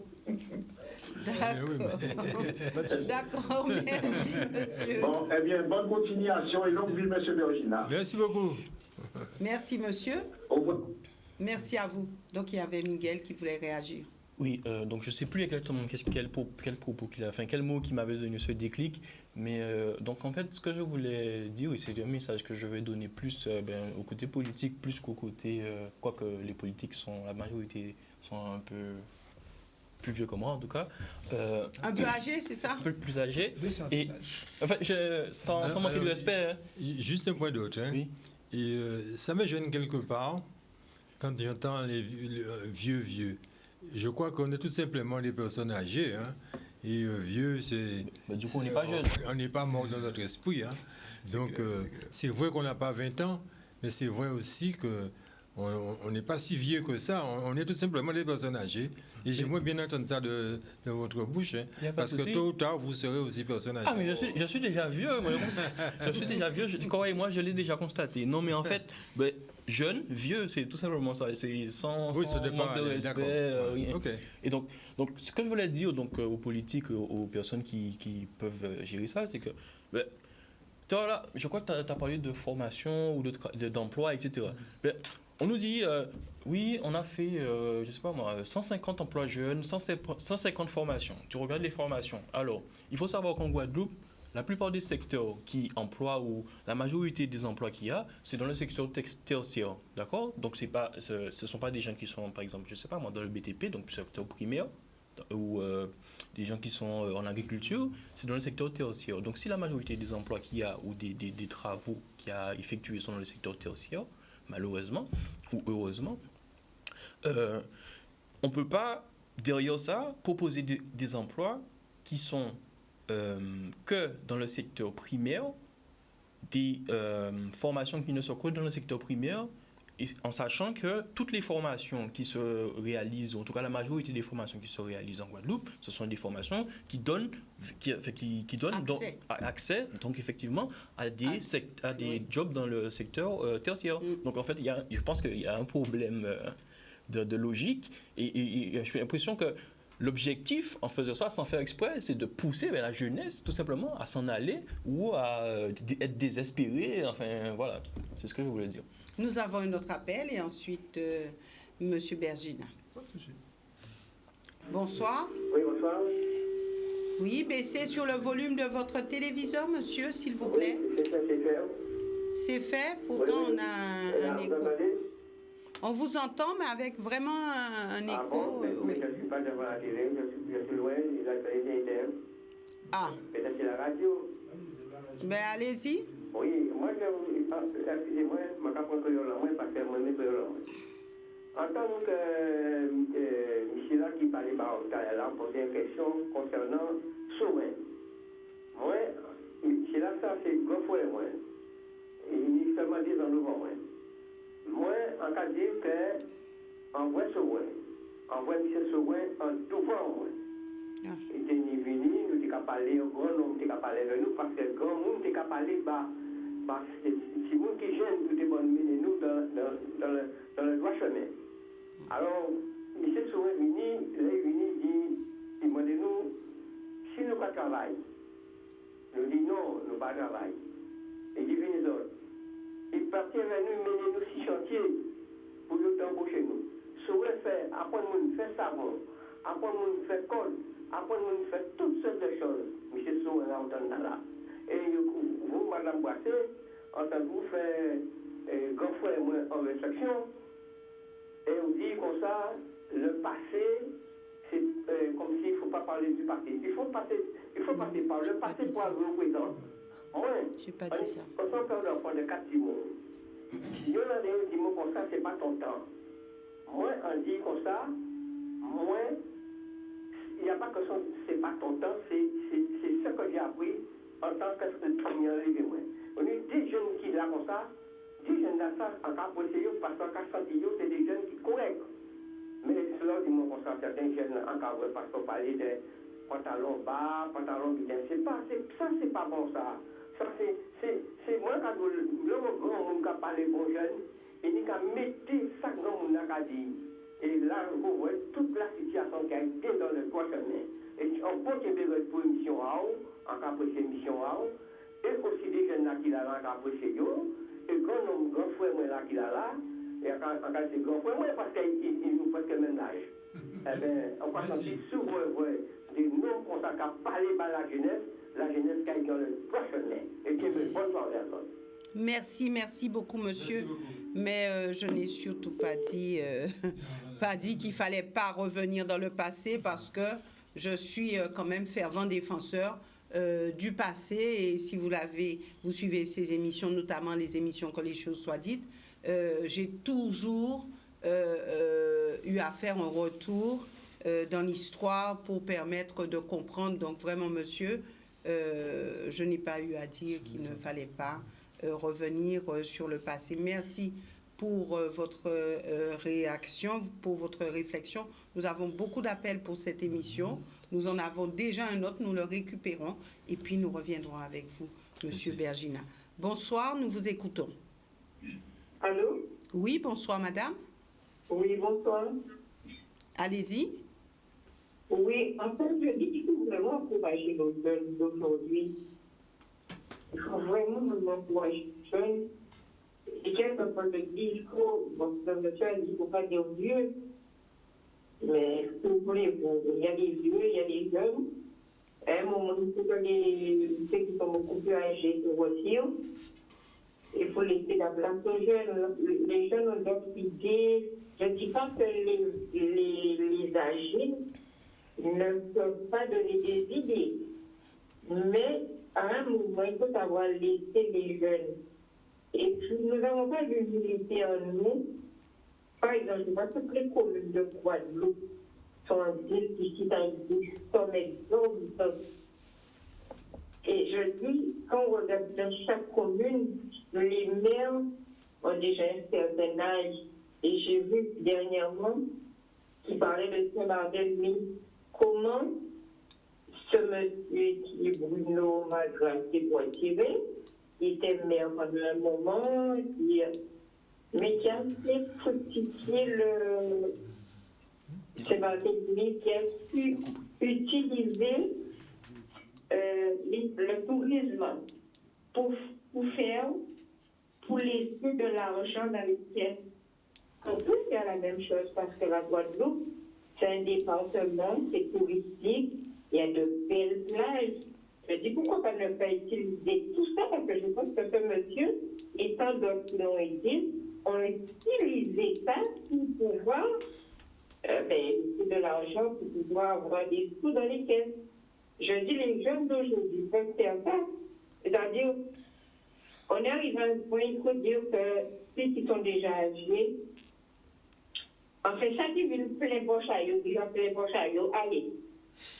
D'accord. D'accord, merci, monsieur. Bon, eh bien, bonne continuation et longue vie, M. Virginia. Merci beaucoup. Merci, monsieur. Au revoir. Merci à vous. Donc, il y avait Miguel qui voulait réagir. Oui, donc je ne sais plus exactement quel propos qu'il a, enfin quel mot qui m'avait donné ce déclic, mais donc en fait ce que je voulais dire, et c'est un message que je vais donner plus au côté politique, plus qu'au côté, quoique les politiques sont, la majorité sont un peu plus vieux que moi en tout cas. Un peu âgé, c'est ça? Un peu plus âgés. Et Âge. enfin, sans manquer de respect. Hein. Juste un point d'autre. Hein. Oui. Et ça me gêne quelque part quand j'entends les vieux. Je crois qu'on est tout simplement des personnes âgées. Hein. Et vieux, c'est... Bah, du coup, on n'est pas jeune. On n'est pas mort dans notre esprit. Hein. Donc, c'est vrai qu'on n'a pas 20 ans, mais c'est vrai aussi que on n'est pas si vieux que ça. On est tout simplement des personnes âgées. Et j'aimerais bien entendre ça de votre bouche. Hein, Y a pas de parce que souci. tôt ou tard, vous serez aussi personne âgée. Ah, mais je suis déjà vieux. Moi, je suis déjà vieux. Croyez-moi, je l'ai déjà constaté. Non, mais en fait, jeune, vieux, c'est tout simplement ça. C'est sans Oui, ça manque dépend. de respect. D'accord. Rien. Ok. Et donc, ce que je voulais dire donc, aux politiques, aux personnes qui peuvent gérer ça, c'est que, là, je crois que tu as parlé de formation ou d'emploi, etc. On nous dit, oui, on a fait, je sais pas moi, 150 emplois jeunes, 150 formations. Tu regardes les formations. Alors, il faut savoir qu'en Guadeloupe, la plupart des secteurs qui emploient ou la majorité des emplois qu'il y a, c'est dans le secteur tertiaire, d'accord? Donc ce sont pas des gens qui sont, par exemple, je sais pas moi, dans le BTP, donc secteur primaire, ou des gens qui sont en agriculture, c'est dans le secteur tertiaire. Donc si la majorité des emplois qu'il y a ou des travaux qu'il y a effectués sont dans le secteur tertiaire, malheureusement ou heureusement, on ne peut pas, derrière ça, proposer des emplois qui sont que dans le secteur primaire, des formations qui ne sont que dans le secteur primaire en sachant que toutes les formations qui se réalisent, en tout cas la majorité des formations qui se réalisent en Guadeloupe, ce sont des formations qui donnent, accès, donc effectivement, à des jobs dans le secteur tertiaire. Donc en fait, je pense qu'il y a un problème de logique et j'ai l'impression que l'objectif, en faisant ça sans faire exprès, c'est de pousser la jeunesse tout simplement à s'en aller ou à être désespérée. Enfin, voilà, c'est ce que je voulais dire. Nous avons un autre appel et ensuite M. Bergina. Bonsoir. Oui, bonsoir. Oui, baissez sur le volume de votre téléviseur, monsieur, s'il vous plaît. Oui, c'est fait. C'est fait, pourtant on a un écho. On vous entend, mais avec vraiment un écho. Bon, mais je ne suis pas devant la télé, je suis loin, il a fait interne. Ah. Peut-être c'est la radio. Ben allez-y. Oui, moi, excusez-moi, je ne vais pas prendre moi parce que moi, je ne en tant que Michela qui parlait elle a posé une question concernant Souverain. Moi, Michela, ça c'est grand frère, moi. Il est seulement 10 ans devant moi. Moi, en cas de dire que, en vrai Souverain, en vrai M. Souverain, en devant moi. Il était venu, nous avons parlé, un grand homme qui a parlé avec nous, parce que le grand monde qui a parlé, c'est le monde qui gêne pour mener nous dans le droit chemin. Alors, M. Souverain est venu, il demande-nous, si nous ne pas travailler, nous dit non, nous ne pas travailler. Il dit, venez autres. Il partit vers nous, mener nous 6 chantiers pour nous embaucher nous. Souverain fait, apprendre nous faire savon, apprendre nous faire colle, apprendre nous faire toutes sortes de choses. M. Souverain a entendu là. Et vous, Madame Boissé, en tant que vous faites grand frère moi en réflexion, et on dit comme ça, le passé, c'est comme s'il ne faut pas parler du passé. Il faut passer par le passé pour arriver au présent. Moi, je n'ai pas dit ça. Quand on parle d'enfant de 4 mots, si on a des mots comme ça, ce n'est pas ton temps. Moi, on dit comme ça, moi, il n'y a pas que ça, ce n'est pas ton temps, c'est ce que j'ai appris en tant que premier arrivé. On est des jeunes qui là comme ça, des jeunes là, ça, en cas de parce qu'en cas de c'est des jeunes qui corrects. Mais cela, du moment qu'on certains jeunes en cas de parce qu'on parlait de pantalon bas, pantalon bien, c'est pas bon ça. Ça, c'est moi quand le grand monde qui a parlé aux jeunes, et il a mis ça grand monde a dit. Et là, vous voyez toute la situation qui a été dans le droit chemin. Et on peut qu'il pour une mission à haut, en cas de mission à haut, et aussi des jeunes là qui là, en cas de et grand frère moi là qui là, et en cas de grand frère moi, parce qu'ils nous font le même âge. Eh bien, on va sentir souvent, des noms qu'on a parlé par la jeunesse qui a été dans le droit chemin. Et qui veut bonne soirée à toi. Merci beaucoup, monsieur. Merci beaucoup. Mais je n'ai surtout pas dit qu'il ne fallait pas revenir dans le passé parce que je suis quand même fervent défenseur du passé. Et si vous suivez ces émissions, notamment les émissions Quand les choses soient dites, j'ai toujours eu à faire un retour dans l'histoire pour permettre de comprendre. Donc vraiment, monsieur, je n'ai pas eu à dire qu'il ne fallait pas revenir sur le passé. Merci pour votre réaction, pour votre réflexion. Nous avons beaucoup d'appels pour cette émission. Nous en avons déjà un autre, nous le récupérons et puis nous reviendrons avec vous, Monsieur Bergina. Bonsoir, nous vous écoutons. Allô? Oui, bonsoir, madame. Oui, bonsoir. Allez-y. Oui, en fait, je dis qu'il faut vraiment encourager nos jeunes d'aujourd'hui. Il faut vraiment nous encourager les jeunes. Et quelquefois, le discours, bon, le monsieur a dit qu'il ne faut pas dire vieux. Mais, si vous voulez, il y a des vieux, il y a des jeunes. À un moment, il faut que ceux qui sont beaucoup plus âgés se retirent. Il faut laisser la place aux jeunes. Les jeunes ont d'autres idées. Je ne dis pas que les âgés ne peuvent pas donner des idées. Mais à un moment, il faut savoir laisser les jeunes. Et puis, nous n'avons pas d'humilité en nous. Par exemple, je vois toutes les communes de Guadeloupe sont en déficit avec des sommes exorbitants. Et je dis, quand on regarde dans chaque commune, les maires ont déjà un certain âge. Et j'ai vu dernièrement qui parlait de Saint-Barthélemy, comment ce monsieur qui est Bruno Magras, qui est Poitiers, qui était maire pendant un moment, mais qui a fait fructifier le Saint-Barthélemy, qui a pu utiliser le tourisme pour laisser de l'argent dans les pièces. On peut faire la même chose parce que la Guadeloupe, c'est un département, c'est touristique, il y a de belles plages. Je dis pourquoi pas ne pas utiliser tout ça, parce que je pense que ce monsieur et tant d'autres qui l'ont aidé ont utilisé ça pour pouvoir de l'argent, pour pouvoir avoir des sous dans les caisses. Je dis les jeunes d'aujourd'hui peuvent faire ça. C'est-à-dire, on est arrivé à un point, il faut dire que ceux qui sont déjà âgés, en fait, ça qui veut plein poche à eux, ils ont plein poche à eux, allez,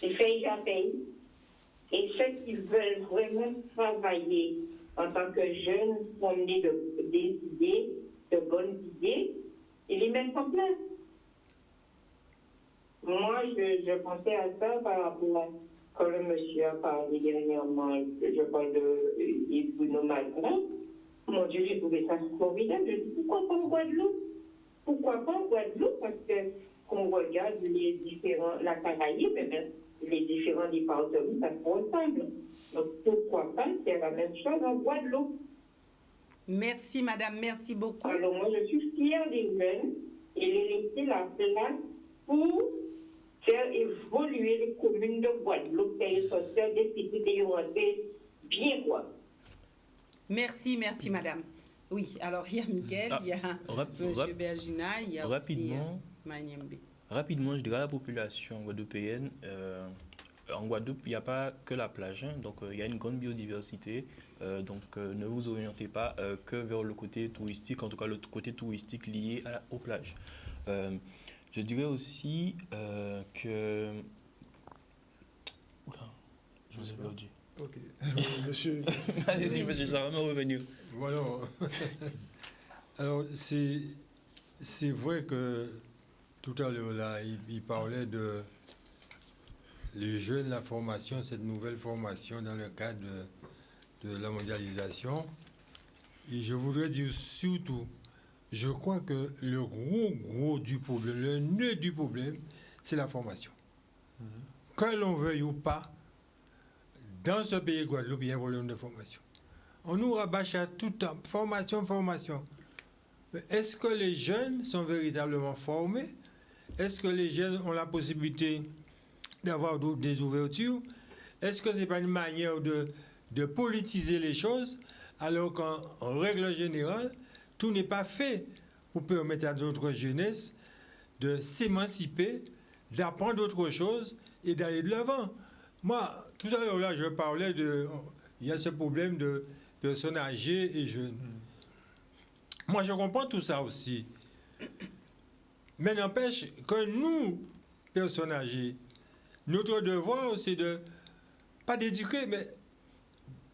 c'est fait, ils payent. Et ceux qui veulent vraiment travailler en tant que jeunes, promener des idées, de bonnes idées, ils les mettent en place. Moi, je pensais à ça par rapport à quand le monsieur a parlé dernièrement, je parle de Bruno Magras. Mon Dieu, j'ai trouvé ça formidable. Je dis, pourquoi pas en Guadeloupe? Pourquoi pas en Guadeloupe? Parce que qu'on regarde la Caraïbe, les différents départements, ça se ressemble. Donc pourquoi pas faire la même chose en Guadeloupe? Merci, madame, merci beaucoup. Alors moi, je suis fière des jeunes et les laisser la place pour faire évoluer les communes de Guadeloupe, faire sortir des petites et bien quoi. Merci, madame. Oui, alors il y a Miguel, il y a M. Bergina, il y a rapidement, aussi Manyembe. Rapidement, je dirais à la population guadeloupéenne, en Guadeloupe, il n'y a pas que la plage, hein, donc il y a une grande biodiversité, donc ne vous orientez pas que vers le côté touristique, en tout cas le côté touristique lié aux plages. Je dirais aussi que... Oula, je vous ai perdu. Ok, monsieur. Allez-y, monsieur, ça va me revenir. Voilà. Alors, c'est vrai que tout à l'heure, là, il parlait de les jeunes, la formation, cette nouvelle formation dans le cadre de la mondialisation. Et je voudrais dire surtout, je crois que le gros du problème, le nœud du problème, c'est la formation. Que l'on veuille ou pas, dans ce pays Guadeloupe, il y a un problème de formation. On nous rabâche à tout temps, formation. Mais est-ce que les jeunes sont véritablement formés? Est-ce que les jeunes ont la possibilité d'avoir des ouvertures? Est-ce que ce n'est pas une manière de politiser les choses, alors qu'en règle générale, tout n'est pas fait pour permettre à notre jeunesse de s'émanciper, d'apprendre autre chose et d'aller de l'avant? Moi, tout à l'heure, là, je parlais il y a ce problème de personnes âgées et jeunes. Moi, je comprends tout ça aussi. Mais n'empêche que nous, personnes âgées, notre devoir, c'est pas d'éduquer, mais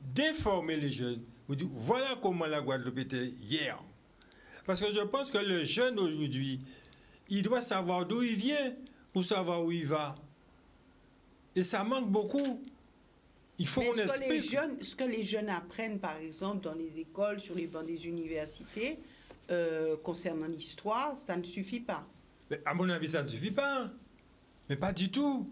d'informer les jeunes. Voilà comment la Guadeloupe était hier. Parce que je pense que le jeune aujourd'hui, il doit savoir d'où il vient pour savoir où il va. Et ça manque beaucoup. Il faut qu'on explique. Ce que les jeunes apprennent, par exemple, dans les écoles, sur les bancs des universités, concernant l'histoire, ça ne suffit pas. Mais à mon avis, ça ne suffit pas. Mais pas du tout.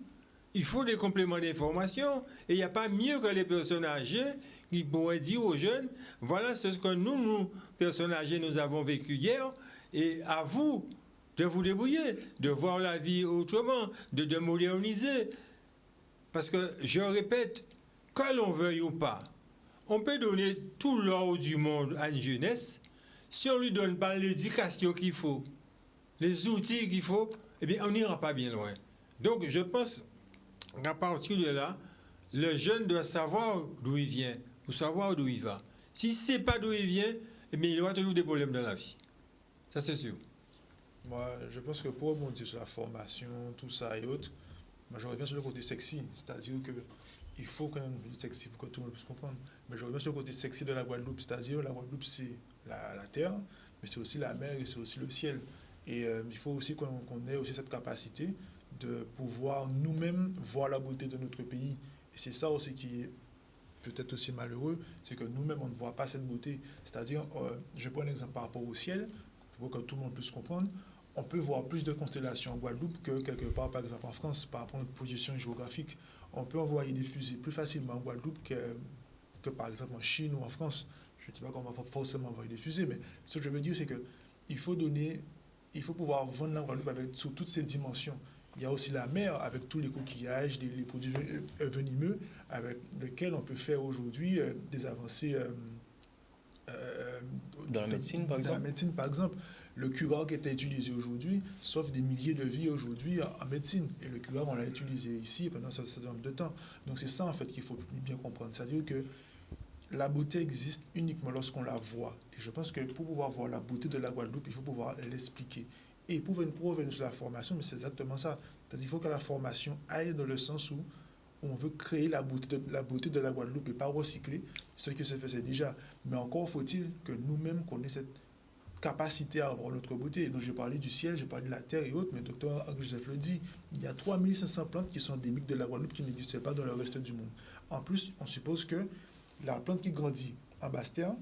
Il faut des compléments d'information. Et il n'y a pas mieux que les personnes âgées qui pourraient dire aux jeunes, voilà ce que nous, personnes âgées, nous avons vécu hier. Et à vous de vous débrouiller, de voir la vie autrement, de moderniser. Parce que, je répète, que l'on veuille ou pas, on peut donner tout l'or du monde à une jeunesse. Si on ne lui donne pas l'éducation qu'il faut, les outils qu'il faut, eh bien, on n'ira pas bien loin. Donc, je pense qu'à partir de là, le jeune doit savoir d'où il vient, pour savoir d'où il va. S'il ne sait pas d'où il vient, eh bien, il aura toujours des problèmes dans la vie. Ça, c'est sûr. Moi, je pense que pour rebondir sur la formation, tout ça et autres, moi, je reviens sur le côté sexy. C'est-à-dire qu'il faut quand même du sexy pour que tout le monde puisse comprendre. Mais je reviens sur le côté sexy de la Guadeloupe. C'est-à-dire la Guadeloupe, c'est la terre, mais c'est aussi la mer et c'est aussi le ciel. Et il faut aussi qu'on ait aussi cette capacité de pouvoir nous-mêmes voir la beauté de notre pays. Et c'est ça aussi qui est peut-être aussi malheureux, c'est que nous-mêmes, on ne voit pas cette beauté. C'est-à-dire, je prends un exemple par rapport au ciel, pour que tout le monde puisse comprendre. On peut voir plus de constellations en Guadeloupe que quelque part, par exemple, en France, par rapport à notre position géographique. On peut envoyer des fusées plus facilement en Guadeloupe que par exemple, en Chine ou en France. Je ne dis pas qu'on va forcément envoyer des fusées, mais ce que je veux dire, c'est qu'il faut pouvoir vendre la Guadeloupe sous toutes ces dimensions. Il y a aussi la mer avec tous les coquillages, les produits venimeux avec lesquels on peut faire aujourd'hui des avancées dans la médecine, par exemple. Dans la médecine, par exemple. Le curare qui était utilisé aujourd'hui sauve des milliers de vies aujourd'hui en médecine. Et le curare, on l'a utilisé ici pendant un certain nombre de temps. Donc c'est ça, en fait, qu'il faut bien comprendre. C'est-à-dire que la beauté existe uniquement lorsqu'on la voit. Et je pense que pour pouvoir voir la beauté de la Guadeloupe, il faut pouvoir l'expliquer. Et pour revenir sur la formation, mais c'est exactement ça. C'est-à-dire qu'il faut que la formation aille dans le sens où on veut créer la beauté de la Guadeloupe et pas recycler ce qui se faisait déjà. Mais encore faut-il que nous-mêmes connaissions cette capacité à avoir notre beauté. Donc j'ai parlé du ciel, j'ai parlé de la terre et autres, mais le docteur Joseph le dit, il y a 3500 plantes qui sont endémiques de la Guadeloupe qui n'existent pas dans le reste du monde. En plus, on suppose que la plante qui grandit en basse terre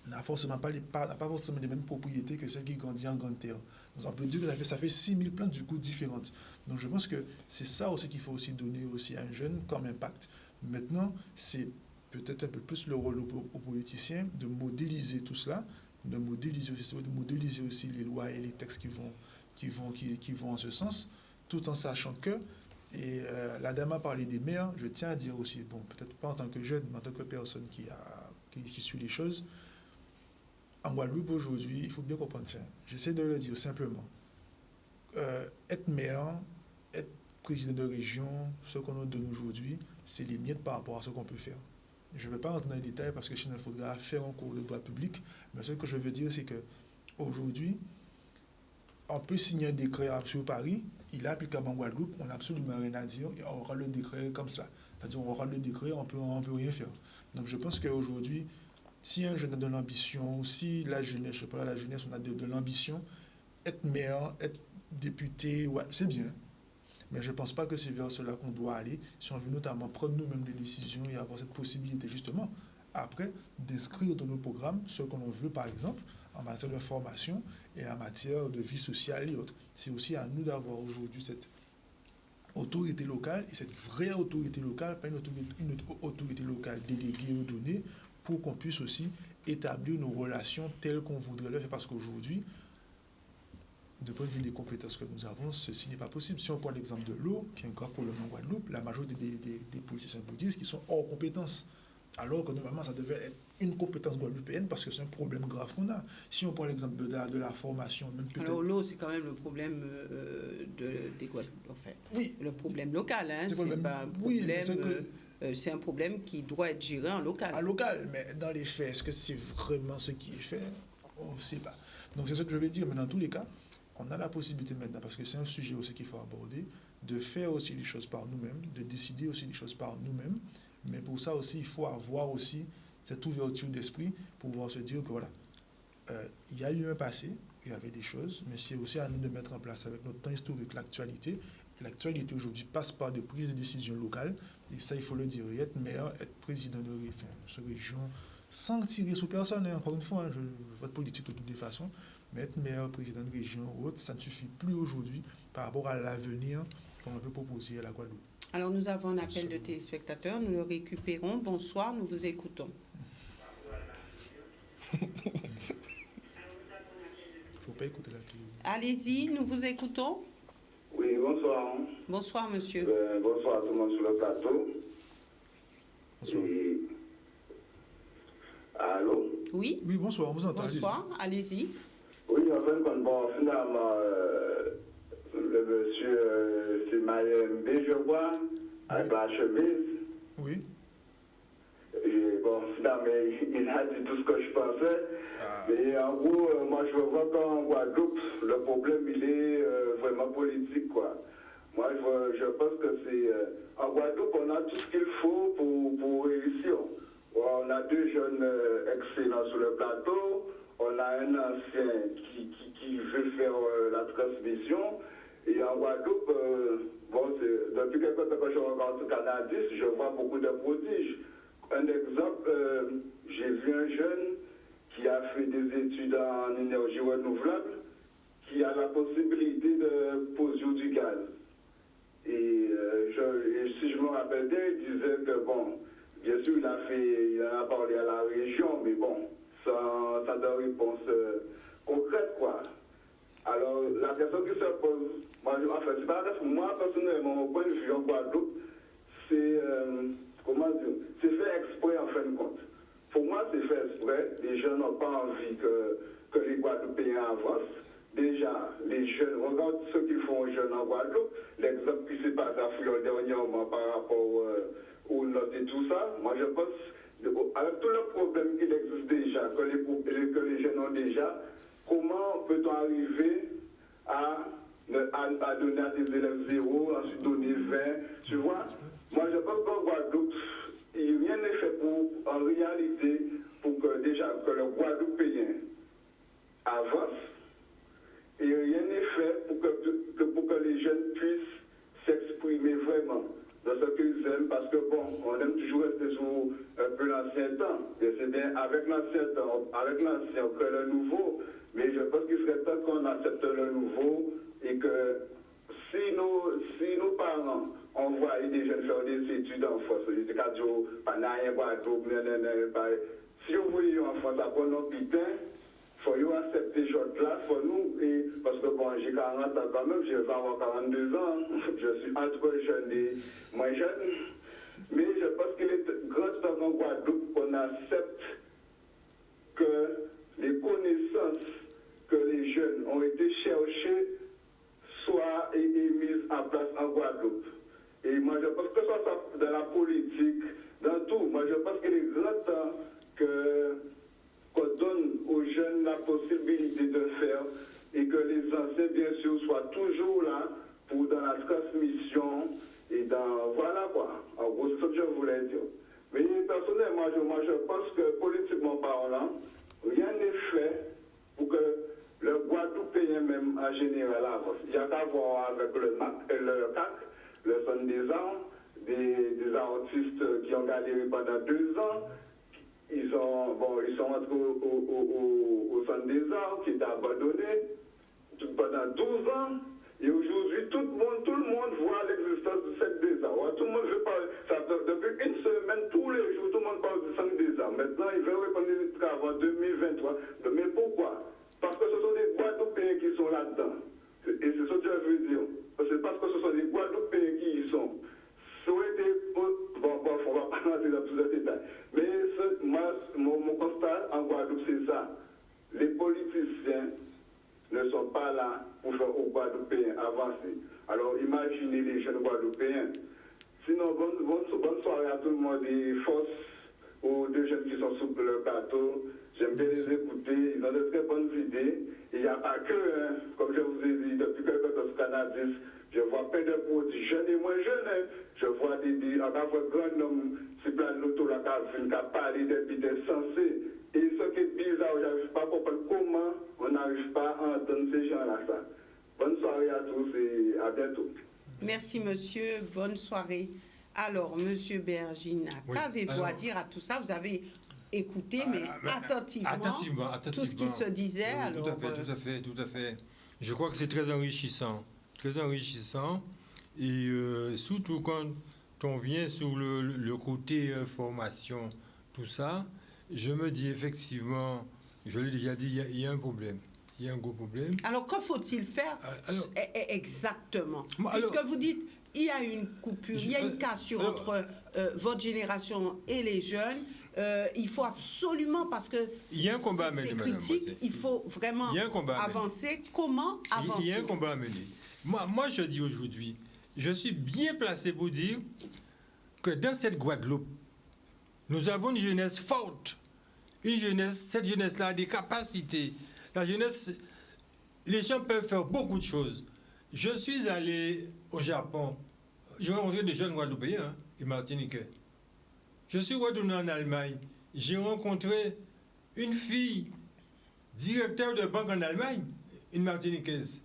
n'a pas forcément les mêmes propriétés que celle qui grandit en grande terre. Donc on peut dire que ça fait 6000 plantes du coup différentes. Donc je pense que c'est ça aussi qu'il faut aussi donner aussi à un jeune comme impact. Maintenant, c'est peut-être un peu plus le rôle aux politiciens de modéliser tout cela, de modéliser aussi les lois et les textes qui vont en ce sens, tout en sachant que, et la dame a parlé des mers, je tiens à dire aussi, bon, peut-être pas en tant que jeune, mais en tant que personne qui suit les choses, en Guadeloupe aujourd'hui, il faut bien comprendre, j'essaie de le dire simplement, être maire, être président de région, ce qu'on nous donne aujourd'hui, c'est les miettes par rapport à ce qu'on peut faire. Je ne vais pas rentrer dans les détails parce que sinon il faudra faire un cours de droit public, mais ce que je veux dire, c'est qu'aujourd'hui, on peut signer un décret sur Paris, il est applicable en Guadeloupe, on n'a absolument rien à dire, et on aura le décret comme ça. C'est-à-dire on aura le décret, on peut rien faire. Donc je pense qu'aujourd'hui, si un jeune a de l'ambition, si la jeunesse, je sais pas, la jeunesse, on a de l'ambition, être maire, être député, ouais, c'est bien. Mais je ne pense pas que c'est vers cela qu'on doit aller, si on veut notamment prendre nous-mêmes des décisions et avoir cette possibilité justement, après, d'inscrire dans nos programmes ce que l'on veut, par exemple, en matière de formation et en matière de vie sociale et autres. C'est aussi à nous d'avoir aujourd'hui cette autorité locale, et cette vraie autorité locale, pas une autorité locale déléguée ou donnée, pour qu'on puisse aussi établir nos relations telles qu'on voudrait le faire, parce qu'aujourd'hui, de point de vue des compétences que nous avons, ceci n'est pas possible. Si on prend l'exemple de l'eau, qui est un grave problème en Guadeloupe, la majorité des politiciens vous disent qu'ils sont hors compétence. Alors que normalement, ça devait être une compétence guadeloupéenne parce que c'est un problème grave qu'on a. Si on prend l'exemple de la formation, même peut-être... Alors l'eau, c'est quand même le problème des Guadeloupes, en fait. Oui. Le problème local, hein. C'est pas un problème... c'est un problème qui doit être géré en local. En local, mais dans les faits, est-ce que c'est vraiment ce qui est fait? On ne sait pas. Donc c'est ce que je veux dire, mais dans tous les cas, on a la possibilité maintenant, parce que c'est un sujet aussi qu'il faut aborder, de faire aussi les choses par nous-mêmes, de décider aussi les choses par nous-mêmes. Mais pour ça aussi, il faut avoir aussi cette ouverture d'esprit pour pouvoir se dire que voilà, il y a eu un passé, il y avait des choses, mais c'est aussi à nous de mettre en place avec notre temps historique l'actualité. L'actualité aujourd'hui passe par des prises de décision locales, et ça il faut le dire, être maire, être président de région, sans tirer sur personne, hein, encore une fois, hein, je vote politique de toutes les façons, mais être maire, président de région ou autre, ça ne suffit plus aujourd'hui par rapport à l'avenir qu'on peut proposer à la Guadeloupe. Alors nous avons un appel de téléspectateurs, nous le récupérons. Bonsoir, nous vous écoutons. Il ne faut pas écouter la télé. Allez-y, nous vous écoutons. Oui, bonsoir. Bonsoir, monsieur. Bonsoir à tout le monde sur le plateau. Bonsoir. Allô? Oui. Oui, bonsoir, on vous entend. Bonsoir, allez-y. Oui, en fait, bon, finalement, le monsieur, c'est Mayembe, je crois, avec la chemise. Oui. Et bon, finalement, il a dit tout ce que je pensais. Mais en gros, moi, je vois qu'en Guadeloupe, le problème, il est vraiment politique, quoi. Moi, je pense que c'est... en Guadeloupe, on a tout ce qu'il faut pour réussir. On a deux jeunes excellents sur le plateau. on a un ancien qui veut faire la transmission. Et en Guadeloupe, depuis quelque temps que je regarde Canadis, je vois beaucoup de prodiges. Un exemple, j'ai vu un jeune qui a fait des études en énergie renouvelable, qui a la possibilité de poser du gaz. Et si je me rappelle bien, il disait que, bon, bien sûr, il en a parlé à la région, mais bon, sans de réponse concrète, quoi. Alors, la question qui se pose, c'est pas parce que moi, personnellement, mon point de vue en Guadeloupe, c'est, c'est fait exprès en fin de compte. Pour moi, c'est fait exprès. Les jeunes n'ont pas envie que les Guadeloupéens avancent. Déjà, les jeunes, regarde ce qu'ils font aux jeunes en Guadeloupe. L'exemple qui s'est passé à Fouillon dernièrement par rapport aux notes et tout ça. Moi, je pense, avec tous les problèmes qu'il existe déjà, que les jeunes ont déjà, comment peut-on arriver à donner à des élèves 0, ensuite donner 20, tu vois? Moi, je pense qu'en Guadeloupe, rien n'est fait en réalité, pour que déjà que le Guadeloupéen avance, et rien n'est fait pour que les jeunes puissent s'exprimer vraiment dans ce qu'ils aiment, parce que bon, on aime toujours rester sur un peu l'ancien temps, et c'est bien avec l'ancien temps, avec l'ancien, on crée le nouveau, mais je pense qu'il serait temps qu'on accepte le nouveau, et que si nos parents envoient des jeunes faire des études en France, des cadres, si vous voulez en France apprendre nos pitins, il faut accepter ce choses-là pour nous, et parce que bon, j'ai 40 ans quand même, je vais avoir 42 ans, je suis entre jeunes et moins jeune, mais je pense qu'il est grand temps en Guadeloupe qu'on accepte que les connaissances que les jeunes ont été cherchées soient mises en place en Guadeloupe. Et moi, je pense que ce soit dans la politique, dans tout, moi, je pense qu'il est grand temps qu'on donne aux jeunes la possibilité de faire et que les anciens, bien sûr, soient toujours là pour dans la transmission et dans... Voilà quoi. En gros, c'est ce que je voulais dire. Mais personnellement, moi, je pense que politiquement parlant, rien n'est fait pour que le Guadeloupéen même en général avance. Il y a qu'à voir avec le CAC, le Son des Arts, des artistes qui ont galéré pendant 2 ans. Ils sont entrés au Centre des Arts, qui était abandonné pendant 12 ans. Et aujourd'hui, tout le monde voit l'existence du Centre des Arts. Tout le monde veut parler. Depuis une semaine, tous les jours, tout le monde parle du Centre des Arts. Maintenant, ils veulent répondre les travaux en 2023. Mais pourquoi? Parce que ce sont des Guadeloupéens qui sont là-dedans. Et c'est ce que je veux dire. C'est parce que ce sont des Guadeloupéens qui y sont. On va pas rentrer dans tous les détails. Mais mon constat en Guadeloupe, c'est ça. Les politiciens ne sont pas là pour faire aux Guadeloupéens avancer. Alors imaginez les jeunes Guadeloupéens. Sinon, bonne soirée à tout le monde et force aux 2 jeunes qui sont sous le bateau. J'aime bien les écouter, ils ont de très bonnes idées. Et il n'y a pas que, comme je vous ai dit, depuis quelques temps Canadis, je vois plein de produits jeunes et moins jeunes. Je vois encore grands hommes, c'est plein de l'auto là qui a parlé des bidets sensés. Et ce qui est bizarre, je n'arrive pas à comprendre comment on n'arrive pas à entendre ces gens-là. Bonne soirée à tous et à bientôt. Merci monsieur, bonne soirée. Alors, monsieur Bergina, qu'avez-vous à dire à tout ça? Vous avez écouté, mais attentivement tout ce qui se disait. Oui, alors, tout à fait. Je crois que c'est très enrichissant. Et surtout quand on vient sur le côté formation, tout ça, je me dis effectivement, je l'ai déjà dit, il y a un problème. Il y a un gros problème. Alors, que faut-il faire exactement? Puisque vous dites, il y a une coupure, il y a une cassure entre votre génération et les jeunes. Il faut absolument, parce que il y a un combat à mener, c'est critique, il faut vraiment avancer. Comment avancer? Il y a un combat à mener. Moi, je dis aujourd'hui, je suis bien placé pour dire que dans cette Guadeloupe, nous avons une jeunesse forte. Cette jeunesse-là a des capacités. La jeunesse, les gens peuvent faire beaucoup de choses. Je suis allé au Japon. J'ai rencontré des jeunes Guadeloupéens et Martiniquais. Je suis retourné en Allemagne. J'ai rencontré une fille directeur de banque en Allemagne, une Martiniquaise.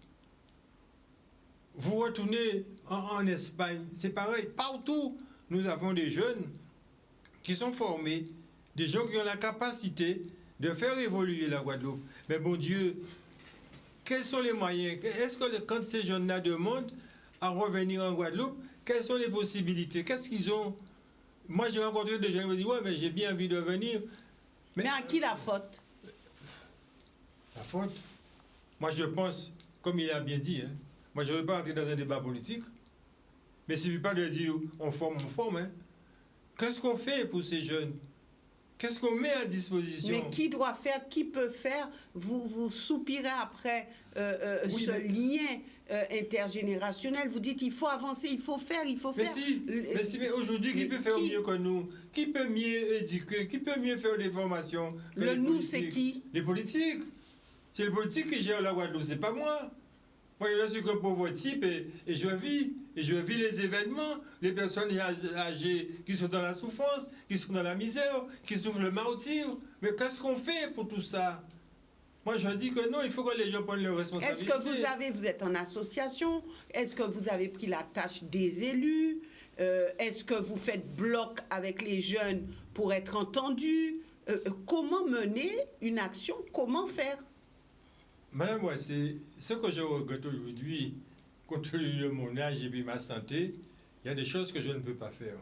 Vous retournez en Espagne, c'est pareil. Partout, nous avons des jeunes qui sont formés, des gens qui ont la capacité de faire évoluer la Guadeloupe. Mais bon Dieu, quels sont les moyens? Est-ce que quand ces jeunes-là demandent à revenir en Guadeloupe, quelles sont les possibilités? Qu'est-ce qu'ils ont? Moi, j'ai rencontré des gens qui me disent « Ouais, mais j'ai bien envie de venir. » Mais à qui la faute? La faute? Moi, je pense, comme il a bien dit, hein, moi, je ne veux pas entrer dans un débat politique, mais il ne suffit pas de dire on forme. Hein. Qu'est-ce qu'on fait pour ces jeunes? Qu'est-ce qu'on met à disposition? Mais qui doit faire? Qui peut faire? Vous soupirez après oui, ce lien intergénérationnel. Vous dites il faut avancer, il faut faire. Mais aujourd'hui, qui peut faire mieux que nous? Qui peut mieux éduquer? Qui peut mieux faire des formations? Le nous, c'est qui? Les politiques. C'est les politiques qui gèrent la Guadeloupe, c'est pas moi. Moi, je suis qu'un pauvre type et je vis. Et je vis les événements, les personnes âgées qui sont dans la souffrance, qui sont dans la misère, qui souffrent le martyre. Mais qu'est-ce qu'on fait pour tout ça? Moi, je dis que non, il faut que les gens prennent leurs responsabilités. Est-ce que vous êtes en association? Est-ce que vous avez pris la tâche des élus? Est-ce que vous faites bloc avec les jeunes pour être entendus? Comment mener une action? Comment faire? Madame, moi, c'est ce que je regrette aujourd'hui, compte tenu de mon âge et de ma santé, il y a des choses que je ne peux pas faire.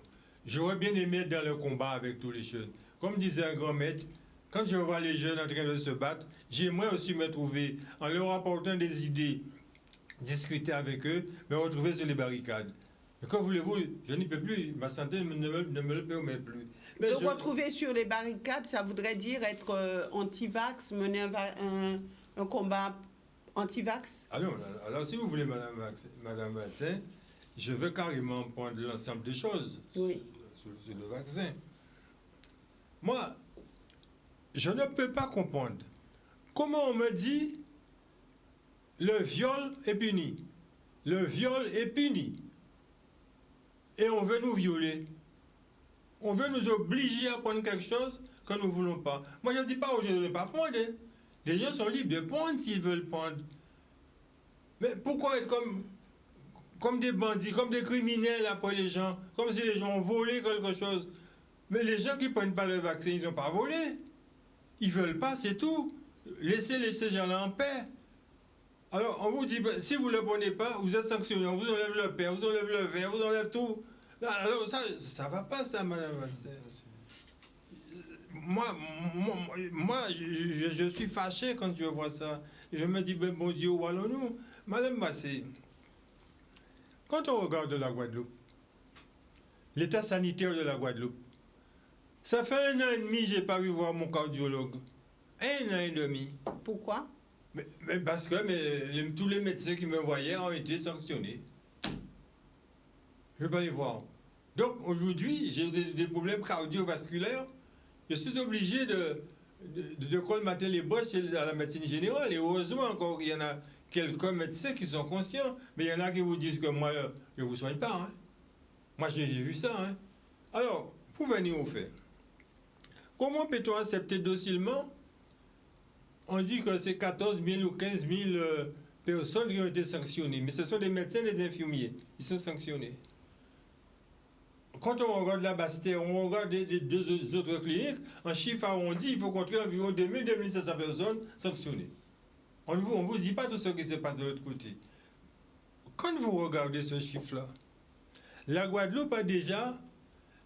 J'aurais bien aimé être dans le combat avec tous les jeunes. Comme disait un grand maître, quand je vois les jeunes en train de se battre, j'aimerais aussi me trouver, en leur apportant des idées, discuter avec eux, me retrouver sur les barricades. Mais que voulez-vous, je n'y peux plus, ma santé ne me le permet plus. Mais se retrouver sur les barricades, ça voudrait dire être anti-vax, mener un combat anti-vax? Alors, si vous voulez, Madame Vaccin, je veux carrément prendre l'ensemble des choses sur le vaccin. Moi, je ne peux pas comprendre comment on me dit le viol est puni. Le viol est puni. Et on veut nous violer. On veut nous obliger à prendre quelque chose que nous ne voulons pas. Moi, je ne dis pas aux gens de ne pas prendre. Les gens sont libres de prendre s'ils veulent prendre. Mais pourquoi être comme des bandits, comme des criminels après les gens, comme si les gens ont volé quelque chose? Mais les gens qui ne prennent pas le vaccin, ils n'ont pas volé. Ils ne veulent pas, c'est tout. Laissez ces gens-là en paix. Alors, on vous dit, si vous ne le prenez pas, vous êtes sanctionné, on vous enlève le pain, on vous enlève le vin, on vous enlève tout. Alors, ça ne va pas, ça, Madame Vaccin. Moi, je suis fâché quand je vois ça. Je me dis, ben, bon Dieu, où allons-nous? Madame Bassé, quand on regarde la Guadeloupe, l'état sanitaire de la Guadeloupe, ça fait 1 an et demi que je n'ai pas vu voir mon cardiologue. 1 an et demi. Pourquoi? Mais parce que tous les médecins qui me voyaient ont été sanctionnés. Je ne vais pas les voir. Donc aujourd'hui, j'ai des problèmes cardiovasculaires. Je suis obligé de colmater les bosses à la médecine générale. Et heureusement encore qu'il y en a quelques médecins qui sont conscients. Mais il y en a qui vous disent que moi, je ne vous soigne pas. Hein. Moi, j'ai vu ça. Hein. Alors, pour venir au fait, comment peut-on accepter docilement? On dit que c'est 14 000 ou 15 000 personnes qui ont été sanctionnées. Mais ce sont des médecins et des infirmiers. Ils sont sanctionnés. Quand on regarde la Bastère, on regarde les 2 autres cliniques, en chiffre arrondi, il faut compter environ 2 500 personnes sanctionnées. On ne vous dit pas tout ce qui se passe de l'autre côté. Quand vous regardez ce chiffre-là, la Guadeloupe a déjà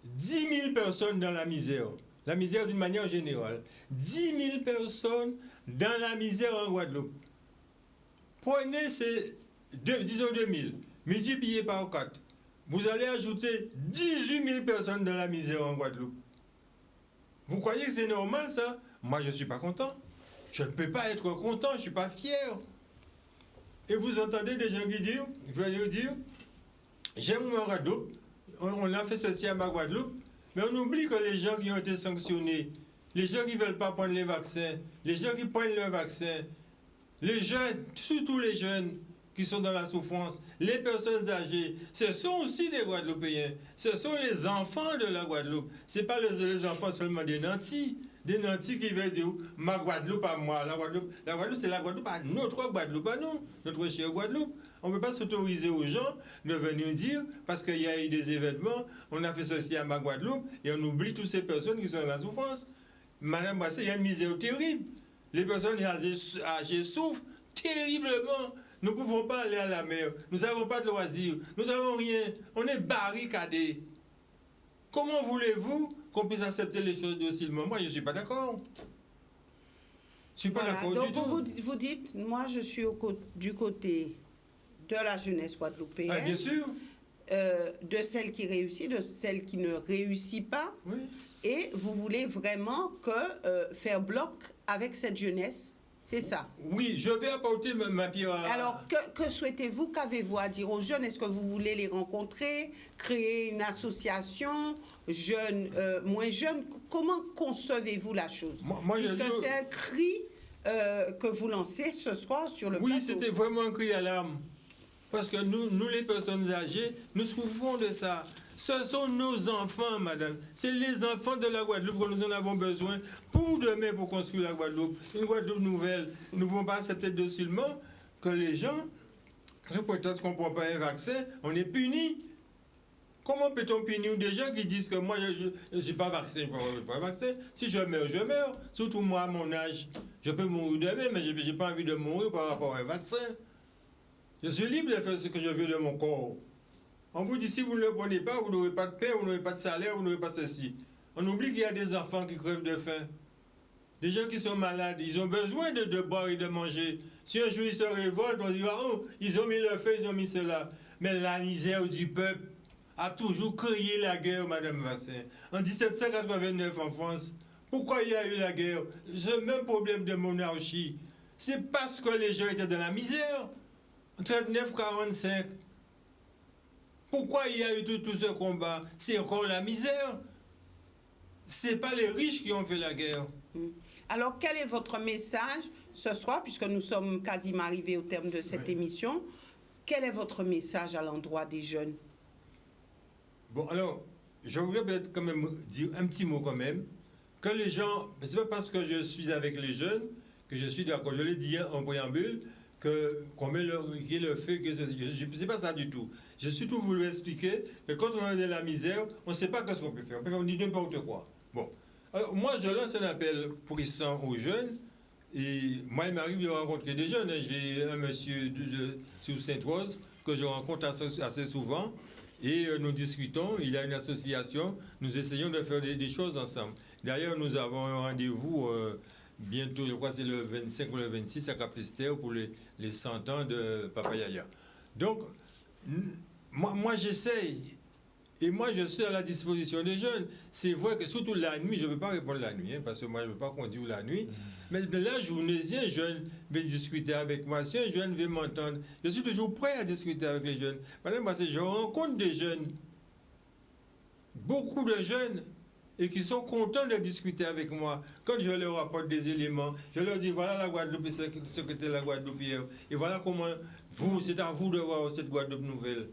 10 000 personnes dans la misère d'une manière générale. 10 000 personnes dans la misère en Guadeloupe. Prenez ces, disons 2 000, multipliez par 4. Vous allez ajouter 18 000 personnes dans la misère en Guadeloupe. Vous croyez que c'est normal, ça? Moi, je ne suis pas content. Je ne peux pas être content, je ne suis pas fier. Et vous entendez des gens qui disent, j'aime mon Guadeloupe, on a fait ceci à ma Guadeloupe, mais on oublie que les gens qui ont été sanctionnés, les gens qui ne veulent pas prendre les vaccins, les gens qui prennent le vaccin, les jeunes, surtout les jeunes, qui sont dans la souffrance, les personnes âgées, ce sont aussi des Guadeloupéens. Ce sont les enfants de la Guadeloupe. Ce n'est pas les enfants seulement des nantis. des nantis qui veulent dire ma Guadeloupe à moi. La Guadeloupe c'est la Guadeloupe à notre Guadeloupe à nous, notre chère Guadeloupe. On ne peut pas s'autoriser aux gens de venir dire, parce qu'il y a eu des événements, on a fait ceci à ma Guadeloupe, et on oublie toutes ces personnes qui sont dans la souffrance. Madame Brassé, il y a une misère terrible. Les personnes âgées souffrent terriblement. Nous ne pouvons pas aller à la mer. Nous n'avons pas de loisirs. Nous n'avons rien. On est barricadés. Comment voulez-vous qu'on puisse accepter les choses docilement? Moi, je ne suis pas d'accord. Je ne suis pas d'accord du tout. Donc, vous dites, moi, je suis du côté de la jeunesse guadeloupéenne. Ah, bien sûr. De celle qui réussit, de celle qui ne réussit pas. Oui. Et vous voulez vraiment faire bloc avec cette jeunesse. C'est ça. Oui, je vais apporter ma pierre à... Alors, que souhaitez-vous? Qu'avez-vous à dire aux jeunes? Est-ce que vous voulez les rencontrer, créer une association, jeunes, moins jeunes? Comment concevez-vous la chose? Puisque c'est un cri que vous lancez ce soir sur le plateau. Oui, c'était vraiment un cri d'alarme. Parce que nous, les personnes âgées, nous souffrons de ça. Ce sont nos enfants, madame. C'est les enfants de la Guadeloupe que nous en avons besoin pour demain, pour construire la Guadeloupe. Une Guadeloupe nouvelle. Nous ne pouvons pas accepter docilement que les gens, sous prétexte qu'on ne prend pas un vaccin, on est punis. Comment peut-on punir des gens qui disent que moi, je ne suis pas vacciné, je ne suis pas vaccin. Si je meurs, je meurs. Surtout moi, à mon âge. Je peux mourir demain, mais je n'ai pas envie de mourir par rapport à un vaccin. Je suis libre de faire ce que je veux de mon corps. On vous dit, si vous ne le prenez pas, vous n'aurez pas de pain, vous n'aurez pas de salaire, vous n'aurez pas ceci. On oublie qu'il y a des enfants qui crèvent de faim. Des gens qui sont malades, ils ont besoin de boire et de manger. Si un jour ils se révoltent, on dira, oh, ils ont mis le feu, ils ont mis cela. Mais la misère du peuple a toujours créé la guerre, Madame Vassin. En 1789 en France, pourquoi il y a eu la guerre? Ce même problème de monarchie. C'est parce que les gens étaient dans la misère. 39-45. Pourquoi il y a eu tout ce combat? C'est encore la misère. Ce n'est pas les riches qui ont fait la guerre. Alors, quel est votre message ce soir, puisque nous sommes quasiment arrivés au terme de cette émission? Quel est votre message à l'endroit des jeunes? Bon, alors, je voudrais peut-être quand même dire un petit mot quand même. Que les gens, ce n'est pas parce que je suis avec les jeunes que je suis d'accord. Je l'ai dit en préambule, qu'on met le feu, que je ne sais pas ça du tout. J'ai surtout voulu expliquer que quand on est dans la misère, on ne sait pas ce qu'on peut faire. On dit n'importe quoi. Bon. Alors, moi, je lance un appel puissant aux jeunes. Et moi, il m'arrive de rencontrer des jeunes. J'ai un monsieur sur Sainte-Rose que je rencontre assez souvent. Et nous discutons. Il a une association. Nous essayons de faire des choses ensemble. D'ailleurs, nous avons un rendez-vous bientôt, je crois que c'est le 25 ou le 26 à Cap-Esther pour les 100 ans de Papa Yaya. Donc, moi j'essaye. Et moi, je suis à la disposition des jeunes. C'est vrai que surtout la nuit, je ne peux pas répondre la nuit, parce que moi, je ne veux pas conduire la nuit. Mais de la journée, si un jeune veut discuter avec moi, si un jeune veut m'entendre, je suis toujours prêt à discuter avec les jeunes. Madame, je rencontre des jeunes, beaucoup de jeunes, et qui sont contents de discuter avec moi. Quand je leur apporte des éléments, je leur dis, voilà la Guadeloupe, c'est ce que était la Guadeloupe hier. Et voilà comment c'est à vous de voir cette Guadeloupe nouvelle.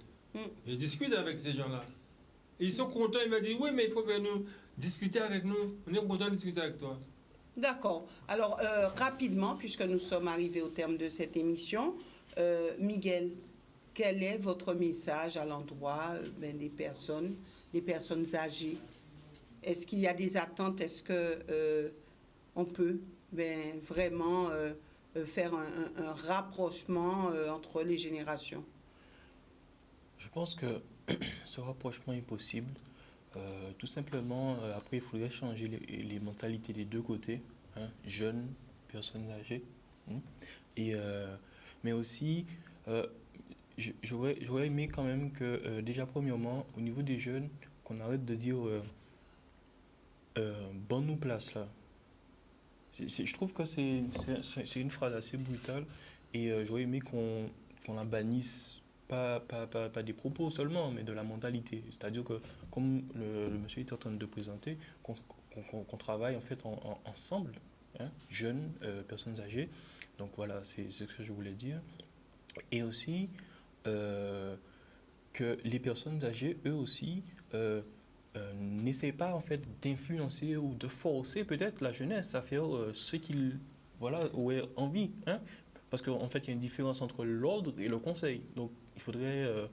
Je discute avec ces gens-là. Ils sont contents, ils me disent, oui, mais il faut venir discuter avec nous. On est content de discuter avec toi. D'accord. Alors, rapidement, puisque nous sommes arrivés au terme de cette émission, Miguel, quel est votre message à l'endroit des personnes âgées? Est-ce qu'il y a des attentes? Est-ce que on peut vraiment faire un rapprochement entre les générations? Je pense que ce rapprochement est possible. Tout simplement, après, il faudrait changer les mentalités des deux côtés, hein, jeunes, personnes âgées. Mais aussi, j'aurais aimé quand même que, déjà premièrement, au niveau des jeunes, qu'on arrête de dire bonne nous place là. Je trouve que c'est une phrase assez brutale et j'aurais aimé qu'on la bannisse. Pas des propos seulement, mais de la mentalité. C'est-à-dire que, comme le monsieur est en train de présenter, qu'on travaille en fait ensemble, hein, jeunes, personnes âgées. Donc voilà, c'est ce que je voulais dire. Et aussi, que les personnes âgées, eux aussi, n'essaie pas en fait d'influencer ou de forcer peut-être la jeunesse à faire ce qu'ils auraient envie, hein? Parce qu'en fait il y a une différence entre l'ordre et le conseil. Donc il faudrait